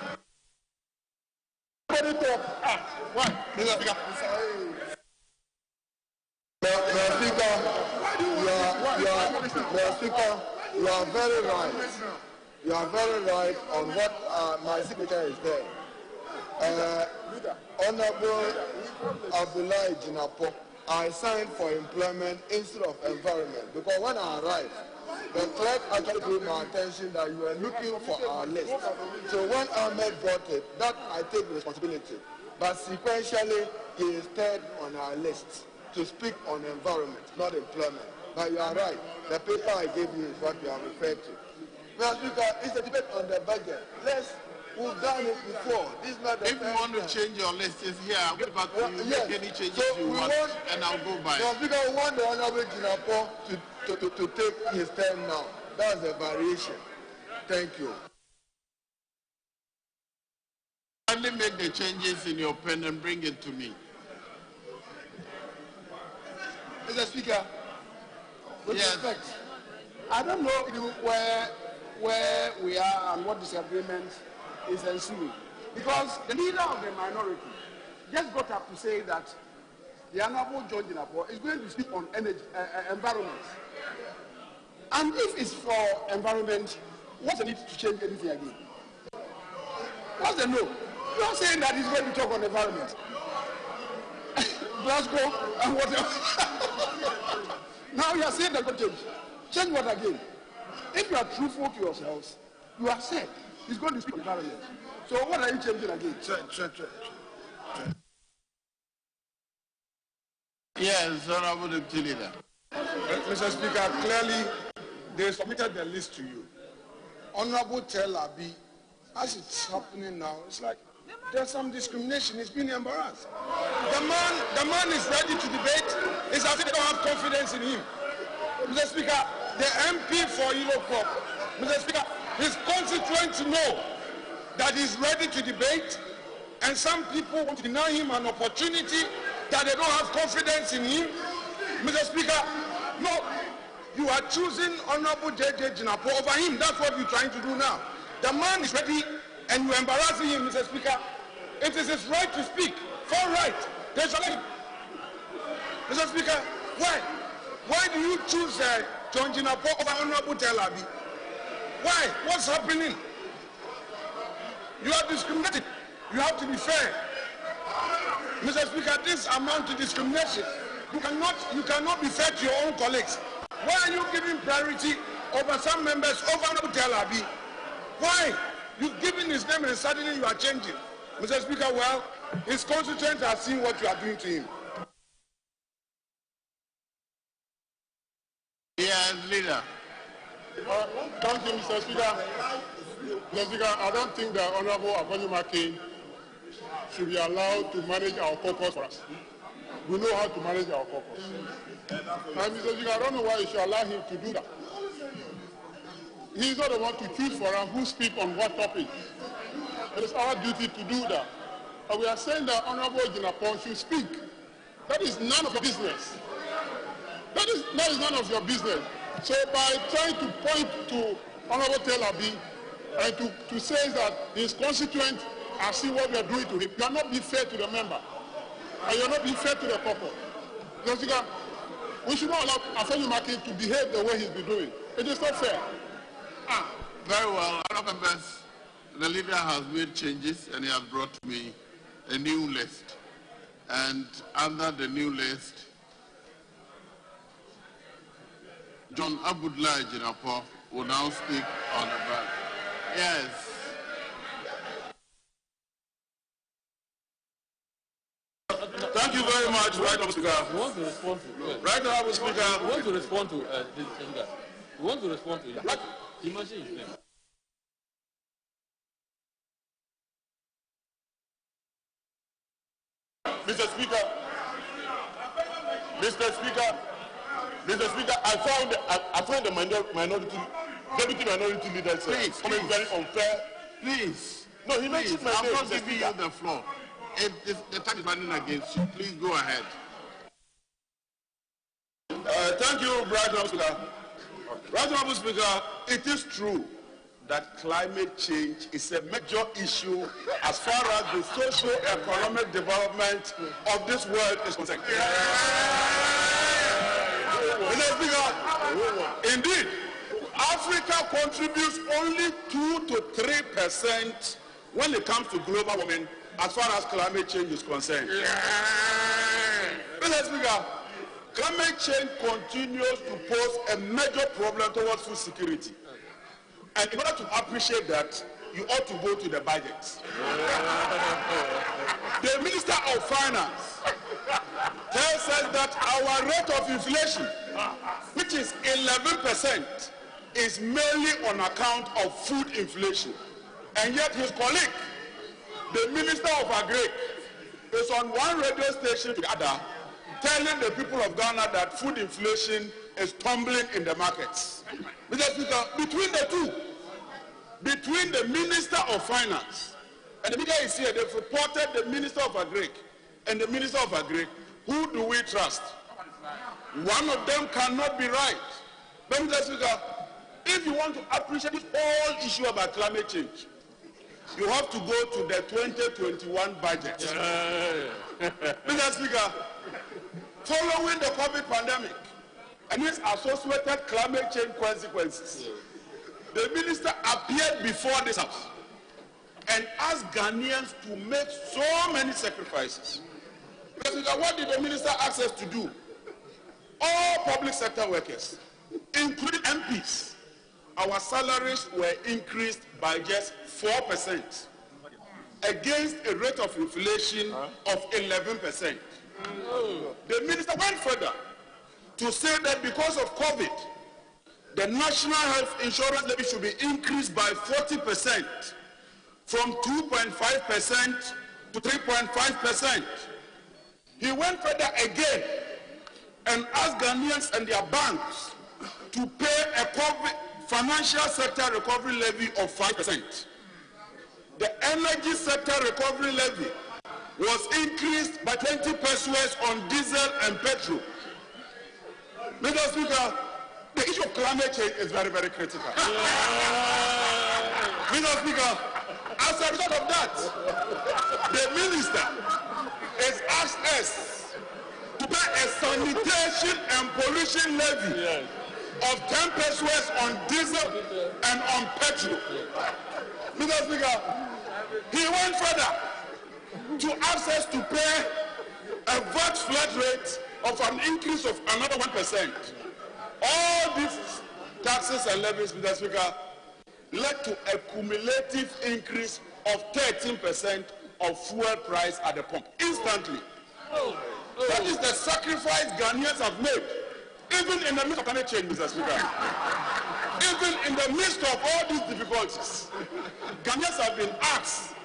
What? Mr. Speaker, you are very right. You are very right on what my signature is there. Honorable Abdullah Jinapo, I signed for employment instead of environment because when I arrived, the clerk actually drew my attention that you were looking for our list. So when Ahmed brought it, that I take responsibility. But sequentially, he is third on our list to speak on environment, not employment. But you are right. The paper I gave you is what you are referred to. Mr. Speaker, it's a debate on the budget. We've done it before. This is not the
If you want to change your list, it's here. I'll get back to you.
Yes.
Make any changes
So
you want, and I'll go by.
Mr. Speaker, we want the Honorable Jinapo to take his turn now. That's a variation. Thank you.
Kindly make the changes in your pen and bring it to me.
Mr. Speaker, with
Yes.
respect, I don't know where we are and what disagreement is ensuing. Because the leader of the minority just got up to say that the Honorable John Jinapo is going to speak on energy, environment. And if it's for environment, what's the need to change anything again? What's the no? You are saying that he's going to talk on environment. Glasgow and what else? Now you are saying that going to change. Change what again? If you are truthful to yourselves, you have said he's going to speak on environment. So what are you changing again?
Yes, Honorable Deputy Leader.
Mr. Speaker, clearly they submitted the list to you. Honorable Tel Aviv, as it's happening now, it's like there's some discrimination. He's being embarrassed. The man is ready to debate. It's as if they don't have confidence in him. Mr. Speaker, the MP for Eurocop, Mr. Speaker, his constituents know that he's ready to debate, and some people want to deny him an opportunity that they don't have confidence in him. Mr. Speaker, no, you are choosing Honorable J.J. Jinapo over him. That's what you're trying to do now. The man is ready, and you're embarrassing him, Mr. Speaker. It is his right to speak. For right. They shall let him. Mr. Speaker, why? Why do you choose John Jinapo over Honorable Tel Aviv? Why? What's happening? You are discriminated. You have to be fair. Mr. Speaker, this amounts to discrimination. You cannot be fair to your own colleagues. Why are you giving priority over some members over Honorable Tel Aviv? Why? You've given his name and suddenly you are changing. Mr. Speaker, well, his constituents are seeing what you are doing to him.
Yes, Leader.
Thank you, Mr. Speaker. Mr. Speaker, I don't think that Honorable Abonimaki should be allowed to manage our caucus for us. We know how to manage our caucus. And Mr. Speaker, I don't know why you should allow him to do that. He is not the one to choose for us who speak on what topic. It is our duty to do that. And we are saying that Honorable Jinapo should speak. That is none of your business. That is none of your business. So by trying to point to Honorable Tel Aviv and to say that his constituents are seeing what we are doing to him, you are not being fair to the member. And you are not being fair to the couple. Because we should not allow Afenimaki to behave the way he's been doing. It is not fair.
Very well. Honourable members, the leader has made changes and he has brought me a new list. And under the new list, John Abdullah Jinapo will now speak on the ballot. Yes.
Thank you very much, Right Honourable Speaker.
We want to respond to
Right Honourable Speaker.
We want to respond to this thing. We want to respond to it. Imagine his name.
Mr. Speaker, I found the deputy minority leader comment very unfair.
Please.
No, he mentioned my name.
I'm not giving you the floor. The time is running against you. Please go ahead.
Thank you, Right Honourable Speaker.
Right Honorable Speaker, it is true that climate change is a major issue as far as the socio-economic development of this world is concerned. Mr. Speaker, indeed, Africa contributes only 2 to 3% when it comes to global warming as far as climate change is concerned. Mr. Speaker, climate change continues to pose a major problem towards food security. And in order to appreciate that, you ought to go to the budget. The Minister of Finance tells us that our rate of inflation, which is 11%, is mainly on account of food inflation. And yet his colleague, the Minister of Agri, is on one radio station to the other, telling the people of Ghana that food inflation is tumbling in the markets. Mr. Speaker, between the two, between the Minister of Finance and the media is here, they've reported the Minister of Agri and the Minister of Agri. Who do we trust? One of them cannot be right. But Mr. Speaker, if you want to appreciate this whole issue about climate change, you have to go to the 2021 budget. Mr. Speaker, following the COVID pandemic and its associated climate change consequences, the minister appeared before this house and asked Ghanaians to make so many sacrifices. Mr. Speaker, what did the minister ask us to do? All public sector workers, including MPs, our salaries were increased by just 4% against a rate of inflation of 11%. The minister went further to say that because of COVID, the national health insurance levy should be increased by 40% from 2.5% to 3.5%. He went further again and asked Ghanaians and their banks to pay a financial sector recovery levy of 5%. The energy sector recovery levy was increased by 20 pesos on diesel and petrol. Mr. Speaker, the issue of climate change is very, very critical. Mr. Speaker, as a result of that, the minister has asked us to pay a sanitation and pollution levy of 10 pesos on diesel and on petrol. Mr. Speaker, he went further to ask us to pay a VAT flat rate of an increase of another 1%. All these taxes and levies, Mr. Speaker, led to a cumulative increase of 13% of fuel price at the pump instantly. That is the sacrifice Ghanaians have made, even in the midst of climate change, Mr. Speaker. Even in the midst of all these difficulties, Ghanaians have been asked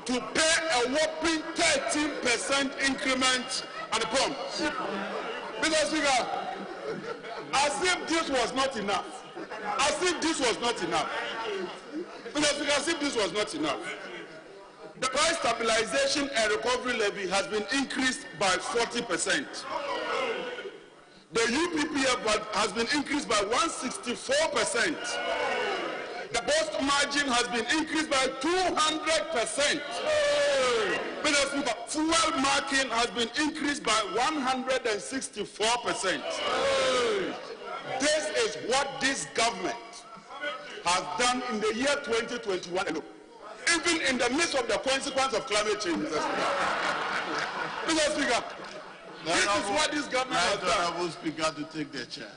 to pay a whopping 13% increment at the pump. Mr. Speaker, as if this was not enough, as if this was not enough, Mr. Speaker, as if this was not enough, the price stabilization and recovery levy has been increased by 40%. The UPPF has been increased by 164%. The boost margin has been increased by 200%. Mr. Speaker, fuel marking has been increased by 164%. This is what this government has done in the year 2021 alone, even in the midst of the consequence of climate change, Mr. Speaker. Mr. Speaker, this is what this government has done.
Honorable Speaker to take the chair.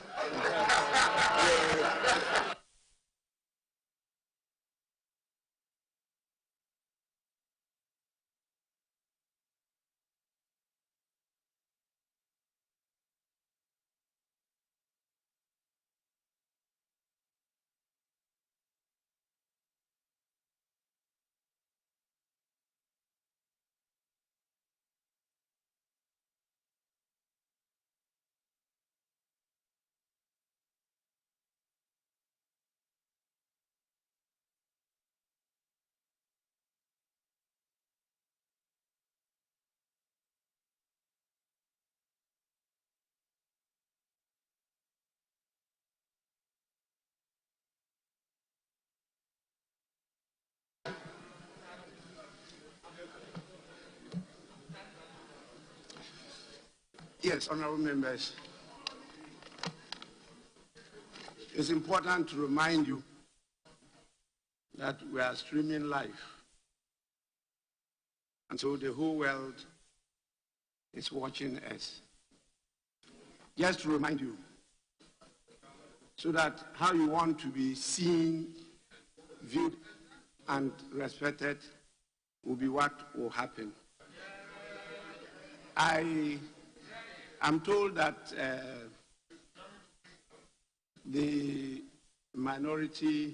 Yes, honorable members. It's important to remind you that we are streaming live. And so the whole world is watching us. Just to remind you, so that how you want to be seen, viewed, and respected will be what will happen. I am told that the minority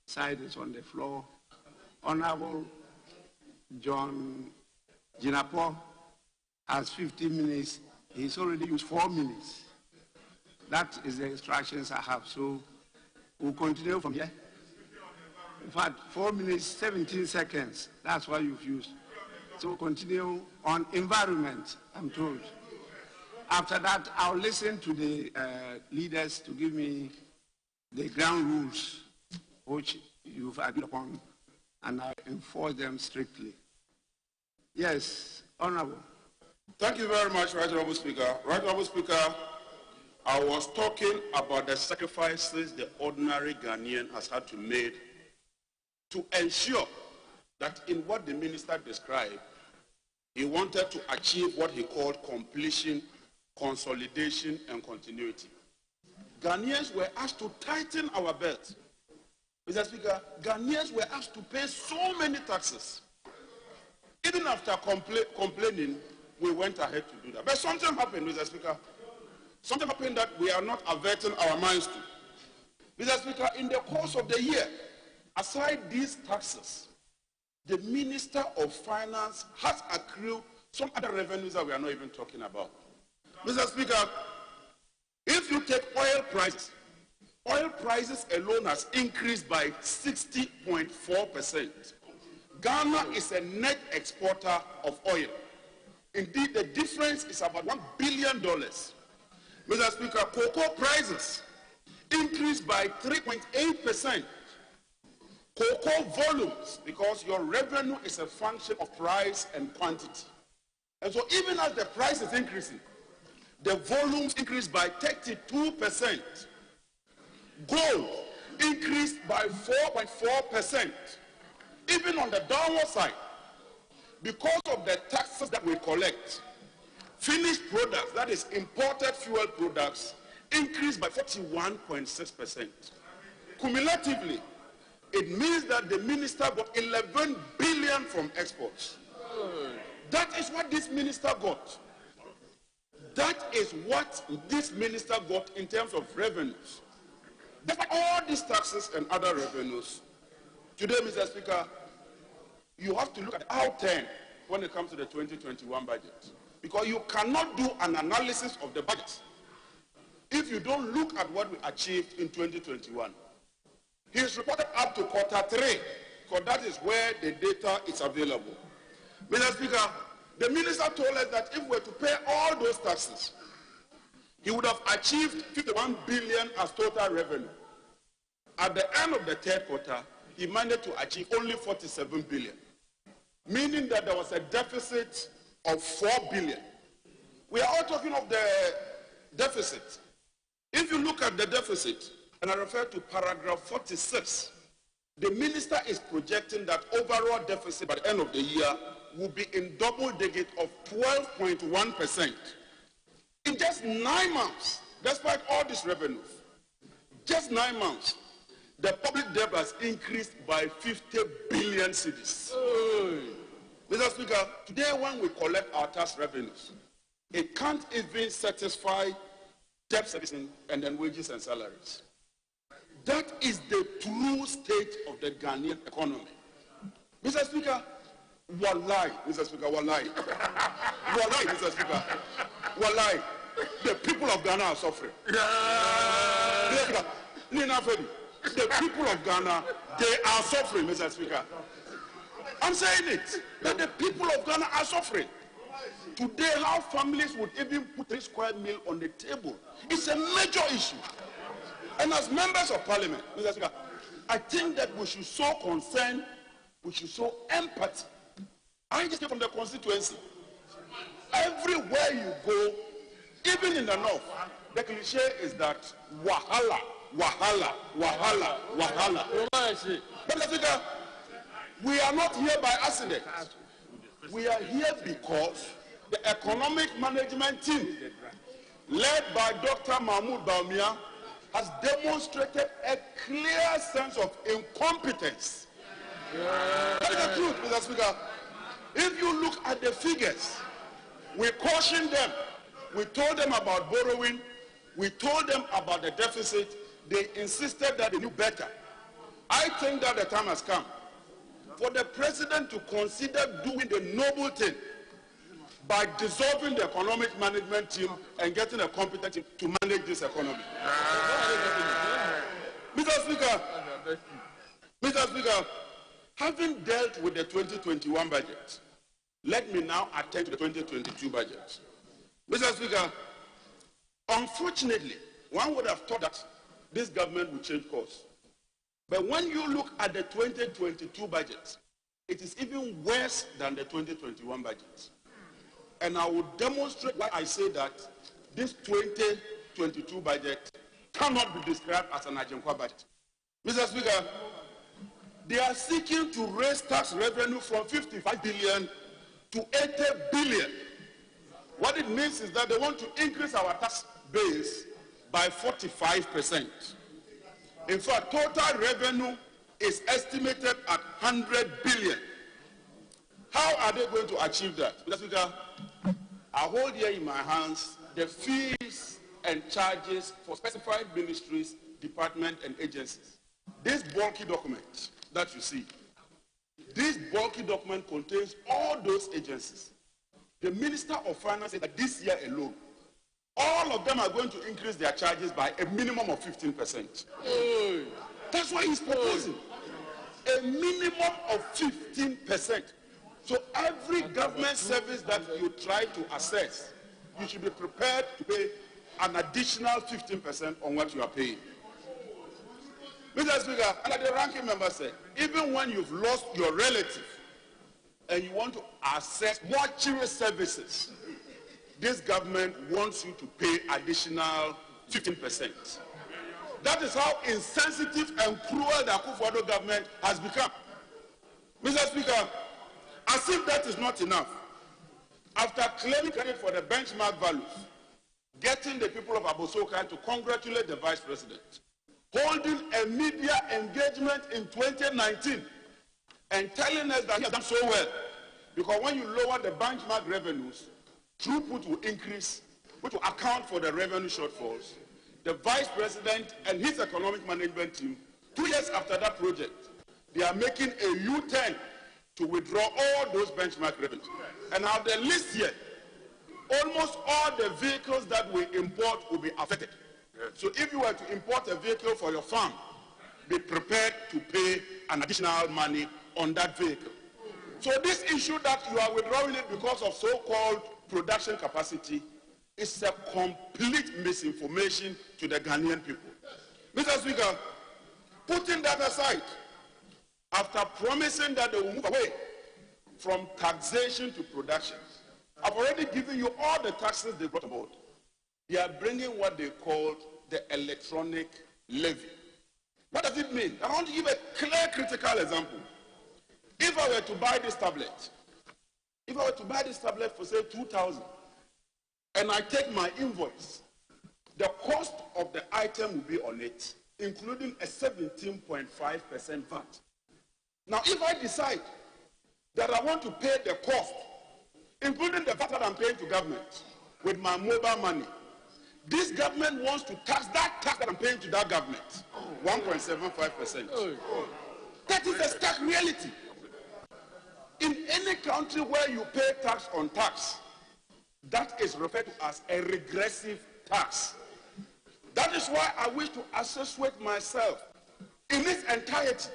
side is on the floor. Honorable John Jinapo has 15 minutes. He's already used 4 minutes. That is the instructions I have. So we'll continue from here. In fact, 4 minutes, 17 seconds. That's what you've used. So we'll continue on environment, I'm told. After that, I'll listen to the leaders to give me the ground rules which you've agreed upon, and I'll enforce them strictly. Yes, Honorable.
Thank you very much, Right Honorable Speaker. Right Honorable Speaker, I was talking about the sacrifices the ordinary Ghanaian has had to make to ensure that in what the minister described, he wanted to achieve what he called completion, consolidation, and continuity. Ghanaians were asked to tighten our belt. Mr. Speaker, Ghanaians were asked to pay so many taxes. Even after complaining, we went ahead to do that. But something happened, Mr. Speaker. Something happened that we are not averting our minds to. Mr. Speaker, in the course of the year, aside these taxes, the Minister of Finance has accrued some other revenues that we are not even talking about. Mr. Speaker, if you take oil prices alone has increased by 60.4%. Ghana is a net exporter of oil. Indeed, the difference is about $1 billion. Mr. Speaker, cocoa prices increased by 3.8%. Cocoa volumes, because your revenue is a function of price and quantity. And so even as the price is increasing, the volumes increased by 32%. Gold increased by 4.4%. Even on the downward side, because of the taxes that we collect, finished products, that is imported fuel products, increased by 41.6%. Cumulatively, it means that the minister got 11 billion from exports. That is what this minister got. That is what this minister got in terms of revenues. Despite all these taxes and other revenues, today, Mr. Speaker, you have to look at out 10 when it comes to the 2021 budget. Because you cannot do an analysis of the budget if you don't look at what we achieved in 2021. He is reported up to Q3, because that is where the data is available. Mr. Speaker, the minister told us that if we were to pay all those taxes, he would have achieved 51 billion as total revenue. At the end of the third quarter, he managed to achieve only 47 billion, meaning that there was a deficit of 4 billion. We are all talking of the deficit. If you look at the deficit, and I refer to paragraph 46, the minister is projecting that overall deficit by the end of the year will be in double digit of 12.1%. In just 9 months, despite all these revenues, just 9 months, the public debt has increased by 50 billion cedis. Mr. Speaker, today when we collect our tax revenues, it can't even satisfy debt servicing and then wages and salaries. That is the true state of the Ghanaian economy. Mr. Speaker, wallahi, Mr. Speaker, wallahi. Wallahi, Mr. Speaker, wallahi. The people of Ghana are suffering. The people of Ghana, they are suffering, Mr. Speaker. I'm saying it, that the people of Ghana are suffering. Today, how families would even put 3 square meal on the table, it's a major issue. And as members of parliament, Mr. Speaker, I think that we should show concern, we should show empathy. I just came from the constituency. Everywhere you go, Even in the north, the cliche is that wahala, wahala, wahala, wahala. But Africa, we are not here by accident. We are here because the economic management team, led by Dr. Mahmoud Baumia, has demonstrated a clear sense of incompetence. That is the truth, Mr. Speaker. If you look at the figures, we cautioned them. We told them about borrowing. We told them about the deficit. They insisted that they knew better. I think that the time has come for the president to consider doing the noble thing by dissolving the economic management team and getting a competent team to manage this economy. Mr. Speaker, having dealt with the 2021 budget, let me now attend to the 2022 budget. Mr. Speaker, unfortunately, one would have thought that this government would change course. But when you look at the 2022 budget, it is even worse than the 2021 budget. And I will demonstrate why I say that this 2022 budget cannot be described as an Ajenkwa budget. Mr. Speaker, they are seeking to raise tax revenue from 55 billion to 80 billion. What it means is that they want to increase our tax base by 45%. In fact, total revenue is estimated at 100 billion. How are they going to achieve that? Mr. Speaker, I hold here in my hands the fees and charges for specified ministries, departments, and agencies. This bulky document that you see, this bulky document contains all those agencies. The Minister of Finance said that this year alone, all of them are going to increase their charges by a minimum of 15%. That's why he's proposing a minimum of 15%. So every government service that you try to assess, you should be prepared to pay an additional 15% on what you are paying. Mr. Speaker, and like the ranking member said, even when you've lost your relative and you want to access more cherished services, this government wants you to pay additional 15%. That is how insensitive and cruel the Akufo-Addo government has become. Mr. Speaker, as if that is not enough, after claiming credit for the benchmark values, getting the people of Abosoka to congratulate the Vice President, holding a media engagement in 2019 and telling us that he has done so well, because when you lower the benchmark revenues, throughput will increase, which will account for the revenue shortfalls. The Vice President and his economic management team, 2 years after that project, they are making a U-turn to withdraw all those benchmark revenues. And now the list here, almost all the vehicles that we import will be affected. So if you were to import a vehicle for your farm, be prepared to pay an additional money on that vehicle. So this issue that you are withdrawing it because of so-called production capacity is a complete misinformation to the Ghanaian people. Mr. Speaker, putting that aside, after promising that they will move away from taxation to production, I've already given you all the taxes they brought about. They are bringing what they call the electronic levy. What does it mean? I want to give a clear critical example. If I were to buy this tablet, for say 2,000, and I take my invoice, the cost of the item will be on it, including a 17.5% VAT. Now, if I decide that I want to pay the cost, including the VAT that I'm paying to government, with my mobile money, this government wants to tax that tax that I'm paying to that government, 1.75%. That is a stark reality. In any country where you pay tax on tax, that is referred to as a regressive tax. That is why I wish to associate myself in its entirety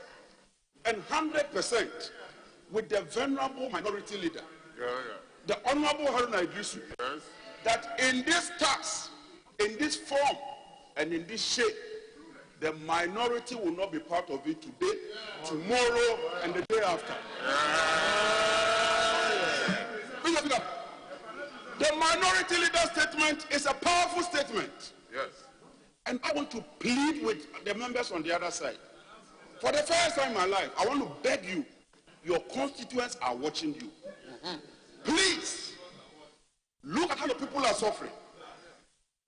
and 100% with the venerable minority leader, the Honorable Haruna Idrisu, that in this tax, in this form, and in this shape, the minority will not be part of it today, tomorrow, and the day after. The minority leader statement is a powerful statement.
Yes.
And I want to plead with the members on the other side. For the first time in my life, I want to beg you, your constituents are watching you. Please, look at how the people are suffering.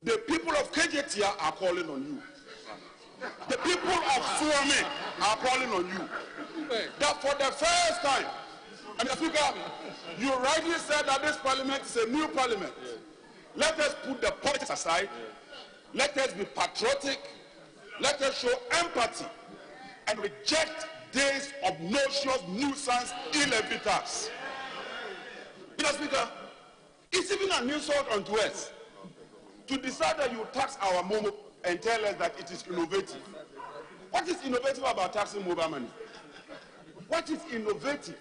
The people of KJTR are calling on you. The people of Suame are calling on you. That for the first time, Mr. Speaker, you rightly said that this parliament is a new parliament. Let us put the politics aside. Let us be patriotic. Let us show empathy and reject days of noxious nuisance ill-evitas. Mr. Speaker, it's even an insult unto us to decide that you tax our momo and tell us that it is innovative. What is innovative about taxing mobile money? What is innovative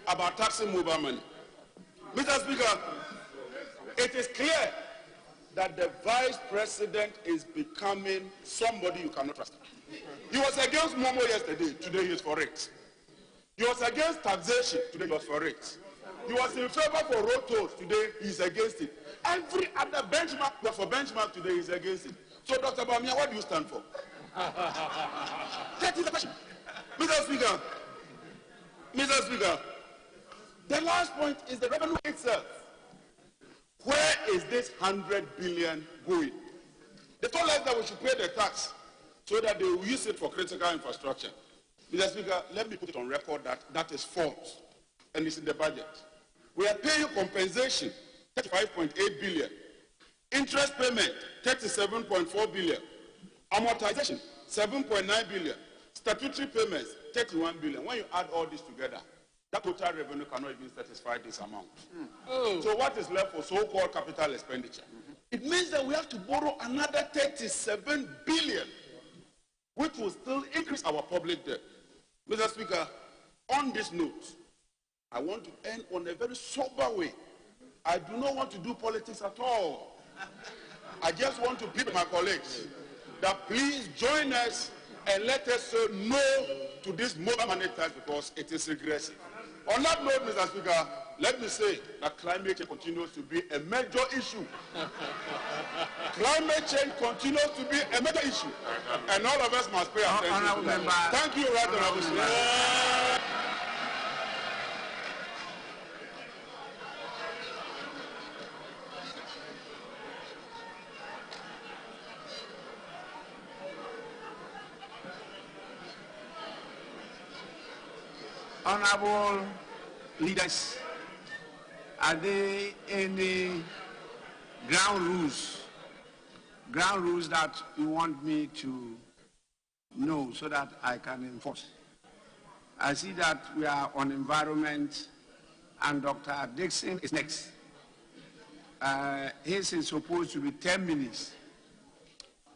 about taxing mobile money? Mr. Speaker, it is clear that the vice president is becoming somebody you cannot trust. He was against Momo yesterday, today he is for it. He was against taxation, today he was for it. He was in favor for road tolls, today he is against it. Every other benchmark, but for benchmark today he is against it. So Dr. Bamia, what do you stand for? That is the question. Mr. Speaker, the last point is the revenue itself. Where is this 100 billion going? They told us that we should pay the tax so that they will use it for critical infrastructure. Mr. Speaker, let me put it on record that that is false, and it's in the budget. We are paying compensation, 35.8 billion. Interest payment, 37.4 billion. Amortization, 7.9 billion. Statutory payments, 31 billion. When you add all this together, that total revenue cannot even satisfy this amount. So what is left for so-called capital expenditure? It means that we have to borrow another 37 billion, which will still increase our public debt. Mr. Speaker, on this note, I want to end on a very sober way. I do not want to do politics at all. I just want to plead with my colleagues that please join us and let us say no to this mobile money tax because it is regressive. On that note, Mr. Speaker, let me say that climate change continues to be a major issue. Climate change continues to be a major issue. And all of us must pay attention to that. Thank you, Right Honorable Speaker.
Honorable leaders, are there any ground rules that you want me to know so that I can enforce? I see that we are on environment and Dr. Dixon is next. His is supposed to be 10 minutes.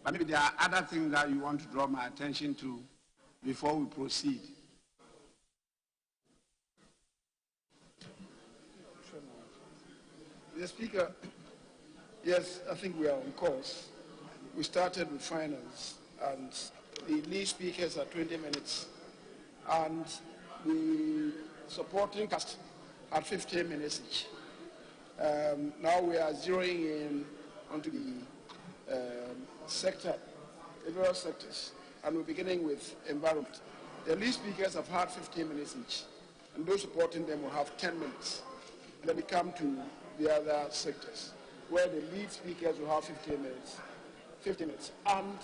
But maybe there are other things that you want to draw my attention to before we proceed.
Mr. Speaker, yes, I think we are on course. We started with finance, and the lead speakers are 20 minutes, and the supporting cast at 15 minutes each. Now we are zeroing in onto the various sectors, and we're beginning with environment. The lead speakers have had 15 minutes each, and those supporting them will have 10 minutes. And then we come to the other sectors, where the lead speakers will have 15 minutes, and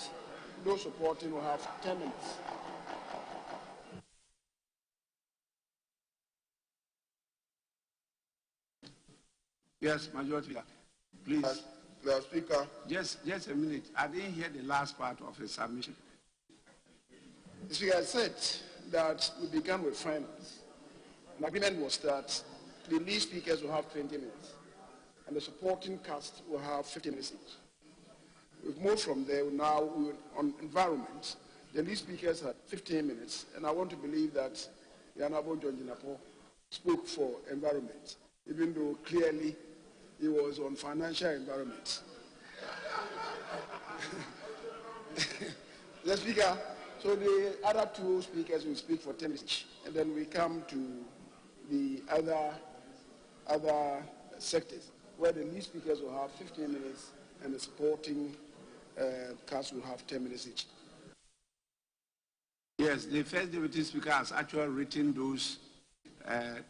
those supporting will have 10 minutes.
Yes, Majority Leader, please.
Mr. Speaker.
Just a minute. I didn't hear the last part of his submission.
The Speaker said that we began with finance. An agreement was that the lead speakers will have 20 minutes, and the supporting cast will have 15 minutes each. We've moved from there. Now we're on environment. The lead speakers had 15 minutes, and I want to believe that the Honorable John Jinapo spoke for environment, even though clearly he was on financial environment. The Speaker, so the other two speakers will speak for 10 minutes each, and then we come to the other sectors. where the lead speakers will have 15 minutes and the supporting cast will have 10 minutes each.
Yes, the first deputy speaker has actually written those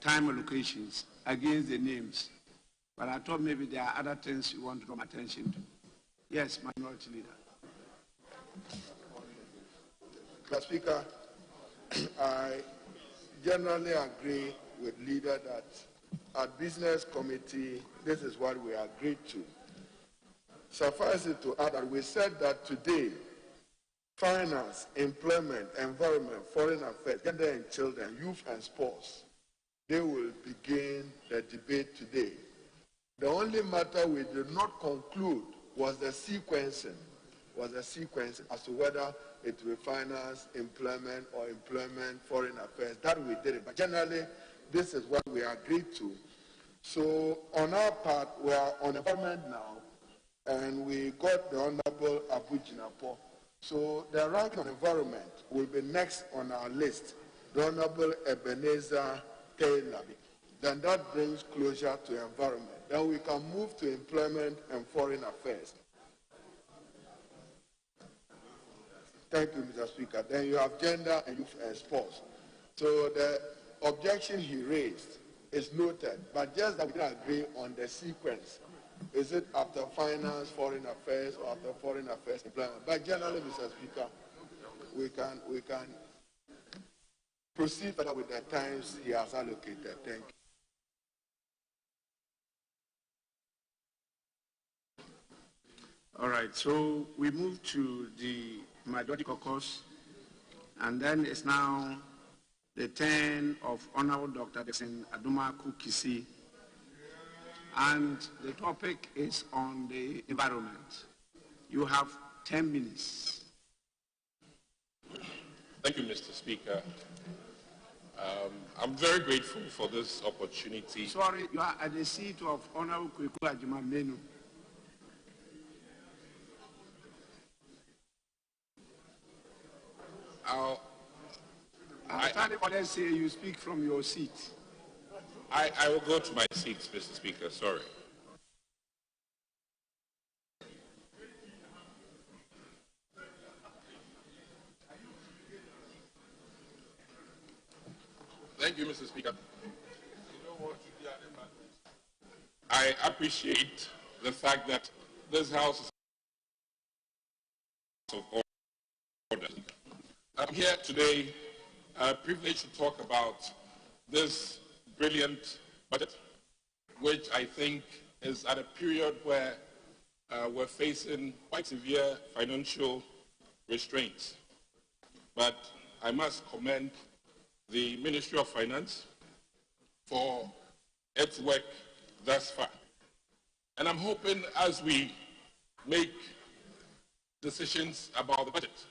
time allocations against the names. But I thought maybe there are other things you want to draw my attention to. Yes, Minority Leader.
Mr. Speaker, I generally agree with Leader that at Business Committee, this is what we agreed to. Suffice it to add that we said that today, finance, employment, environment, foreign affairs, gender and children, youth and sports, they will begin the debate today. The only matter we did not conclude was the sequencing as to whether it will be finance, employment, or employment, foreign affairs. That we did it. But generally, this is what we agreed to. So on our part, we are on environment now, and we got the Honorable Abu Jinapo. So the rank on environment will be next on our list, the Honorable Ebenezer Taylor. Then that brings closure to environment. Then we can move to employment and foreign affairs. Thank you, Mr. Speaker. Then you have gender and youth and sports. So the objection he raised is noted, but just that we didn't agree on the sequence. Is it after finance, foreign affairs, or after foreign affairs, employment? But generally, Mr. Speaker, we can proceed further with the times he has allocated. Thank you.
All right, so we move to the Majority Caucus, and then it's now the turn of Honorable Dr. Dixon Aduma Kukisi, and the topic is on the environment. You have 10 minutes.
Thank you, Mr. Speaker. I'm very grateful for this opportunity.
Sorry, you are at the seat of Honorable Kweku Ajima Menu. Let's say you speak from your seat.
I will go to my seat, Mr. Speaker. Sorry. Thank you, Mr. Speaker. I appreciate the fact that this House is of order. I'm here today privileged to talk about this brilliant budget, which I think is at a period where we're facing quite severe financial restraints. But I must commend the Ministry of Finance for its work thus far. And I'm hoping as we make decisions about the budget,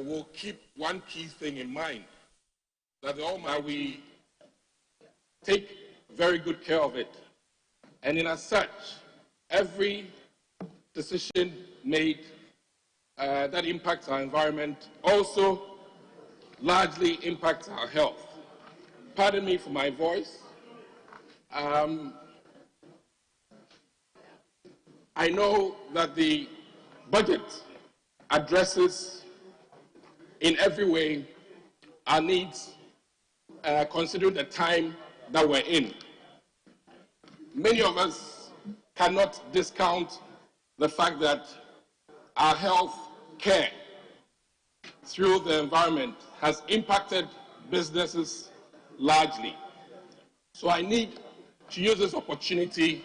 we'll keep one key thing in mind, that we take very good care of it. And in as such, every decision made that impacts our environment also largely impacts our health. Pardon me for my voice. I know that the budget addresses in every way our needs, considering the time that we're in. Many of us cannot discount the fact that our health care through the environment has impacted businesses largely. So I need to use this opportunity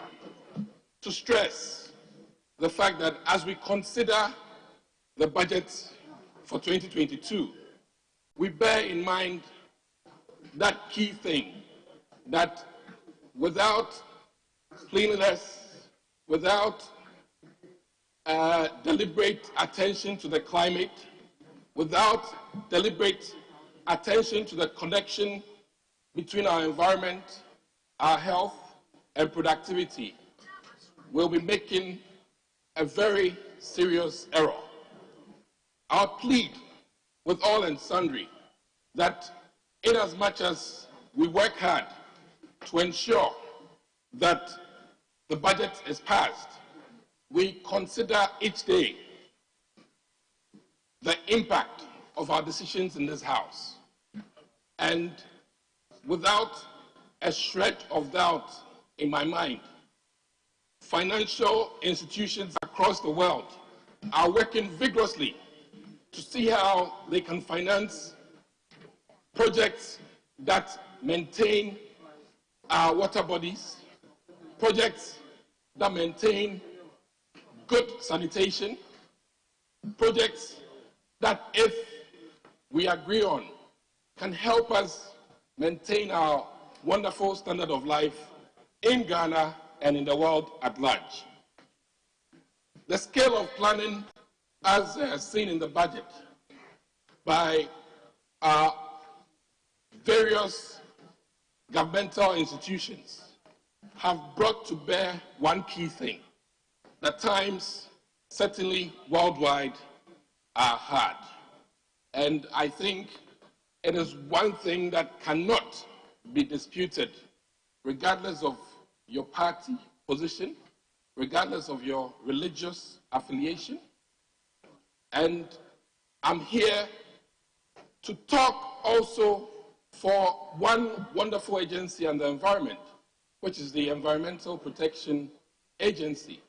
to stress the fact that as we consider the budget for 2022, we bear in mind that key thing, that without cleanliness, without deliberate attention to the climate, without deliberate attention to the connection between our environment, our health, and productivity, we'll be making a very serious error. Our plead with all and sundry that inasmuch as we work hard to ensure that
the budget is passed, we consider each day the impact of our decisions in this House. And without a shred of doubt in my mind, financial institutions across the world are working vigorously to see how they can finance projects that maintain our water bodies, projects that maintain good sanitation, projects that, if we agree on, can help us maintain our wonderful standard of life in Ghana and in the world at large. The scale of planning, as seen in the budget by various governmental institutions, have brought to bear one key thing: that times, certainly worldwide, are hard. And I think it is one thing that cannot be disputed, regardless of your party position, regardless of your religious affiliation. And I'm here to talk also for one wonderful agency on the environment, which is the Environmental Protection Agency,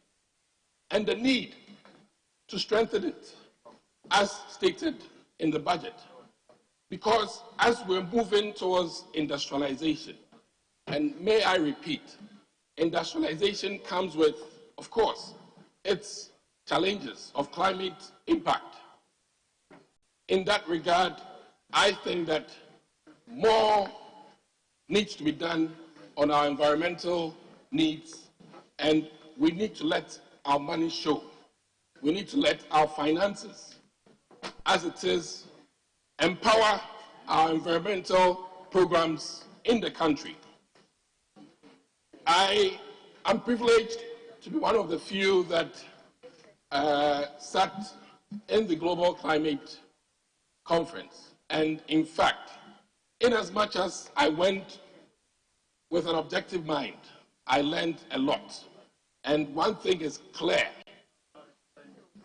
and the need to strengthen it, as stated in the budget. Because as we're moving towards industrialization, and may I repeat, industrialization comes with, of course, its challenges of climate impact. In that regard, I think that more needs to be done on our environmental needs, and we need to let our money show. We need to let our finances, as it is, empower our environmental programs in the country. I am privileged to be one of the few that sat in the Global Climate Conference. And in fact, in as much as I went with an objective mind, I learned a lot. And one thing is clear: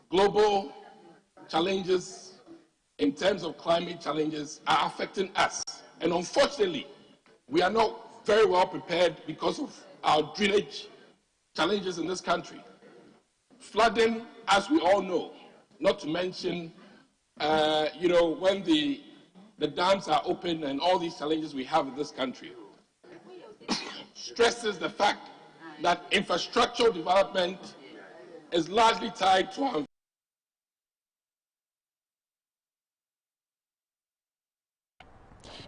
global challenges in terms of climate challenges are affecting us. And unfortunately, we are not very well prepared because of our drainage challenges in this country. Flooding, as we all know, not to mention, when the dams are open and all these challenges we have in this country, stresses the fact that infrastructural development is largely tied to our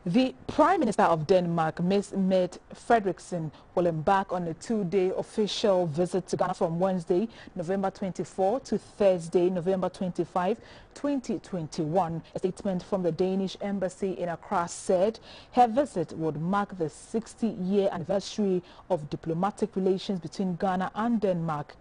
The Prime Minister of Denmark, Ms. Mette Frederiksen, will embark on a two-day official visit to Ghana from Wednesday, November 24 to Thursday, November 25, 2021. A statement from the Danish Embassy in Accra said her visit would mark the 60-year anniversary of diplomatic relations between Ghana and Denmark.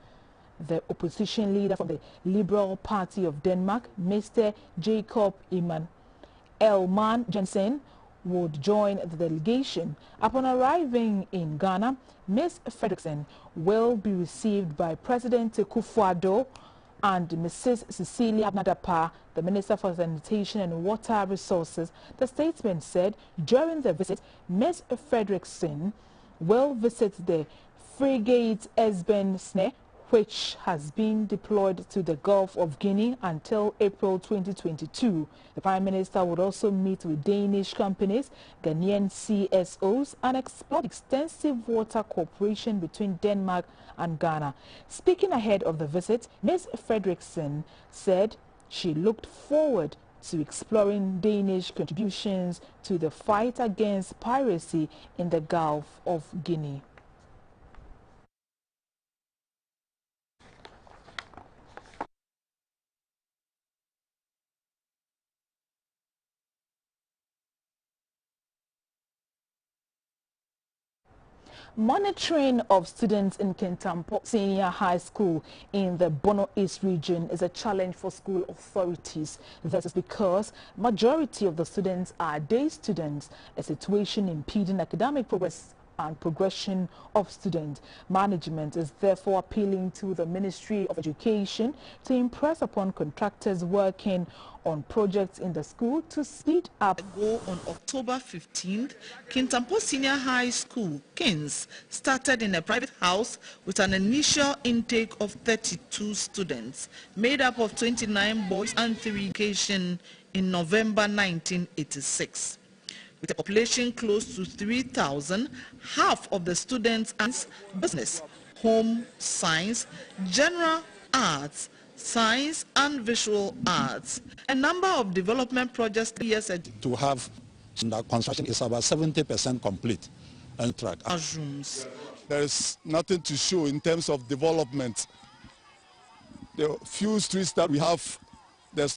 The opposition leader from the Liberal Party of Denmark, Mr. Jacob Ellemann Jensen, would join the delegation. Upon arriving in Ghana, Ms. Frederiksen will be received by President Akufo-Addo and Mrs. Cecilia Nadapa, the Minister for Sanitation and Water Resources. The statement said during the visit, Ms. Frederiksen will visit the frigate Esben Sneh, which has been deployed to the Gulf of Guinea until April 2022. The Prime Minister would also meet with Danish companies, Ghanaian CSOs, and explore extensive water cooperation between Denmark and Ghana. Speaking ahead of the visit, Ms. Frederiksen said she looked forward to exploring Danish contributions to the fight against piracy in the Gulf of Guinea. Monitoring of students in Kintampo Senior High School in the Bono East region is a challenge for school authorities. This is because majority of the students are day students, a situation impeding academic progress and progression of students. Management is therefore appealing to the Ministry of Education to impress upon contractors working on projects in the school to speed up.
Go on October 15th, Kintampo Senior High School, Kins, started in a private house with an initial intake of 32 students, made up of 29 boys and 3 girls in November 1986. With a population close to 3,000, half of the students are business, home science, general arts, science and visual arts. A number of development projects
to have the construction is about 70% complete on track.
There is nothing to show in terms of development. The few streets that we have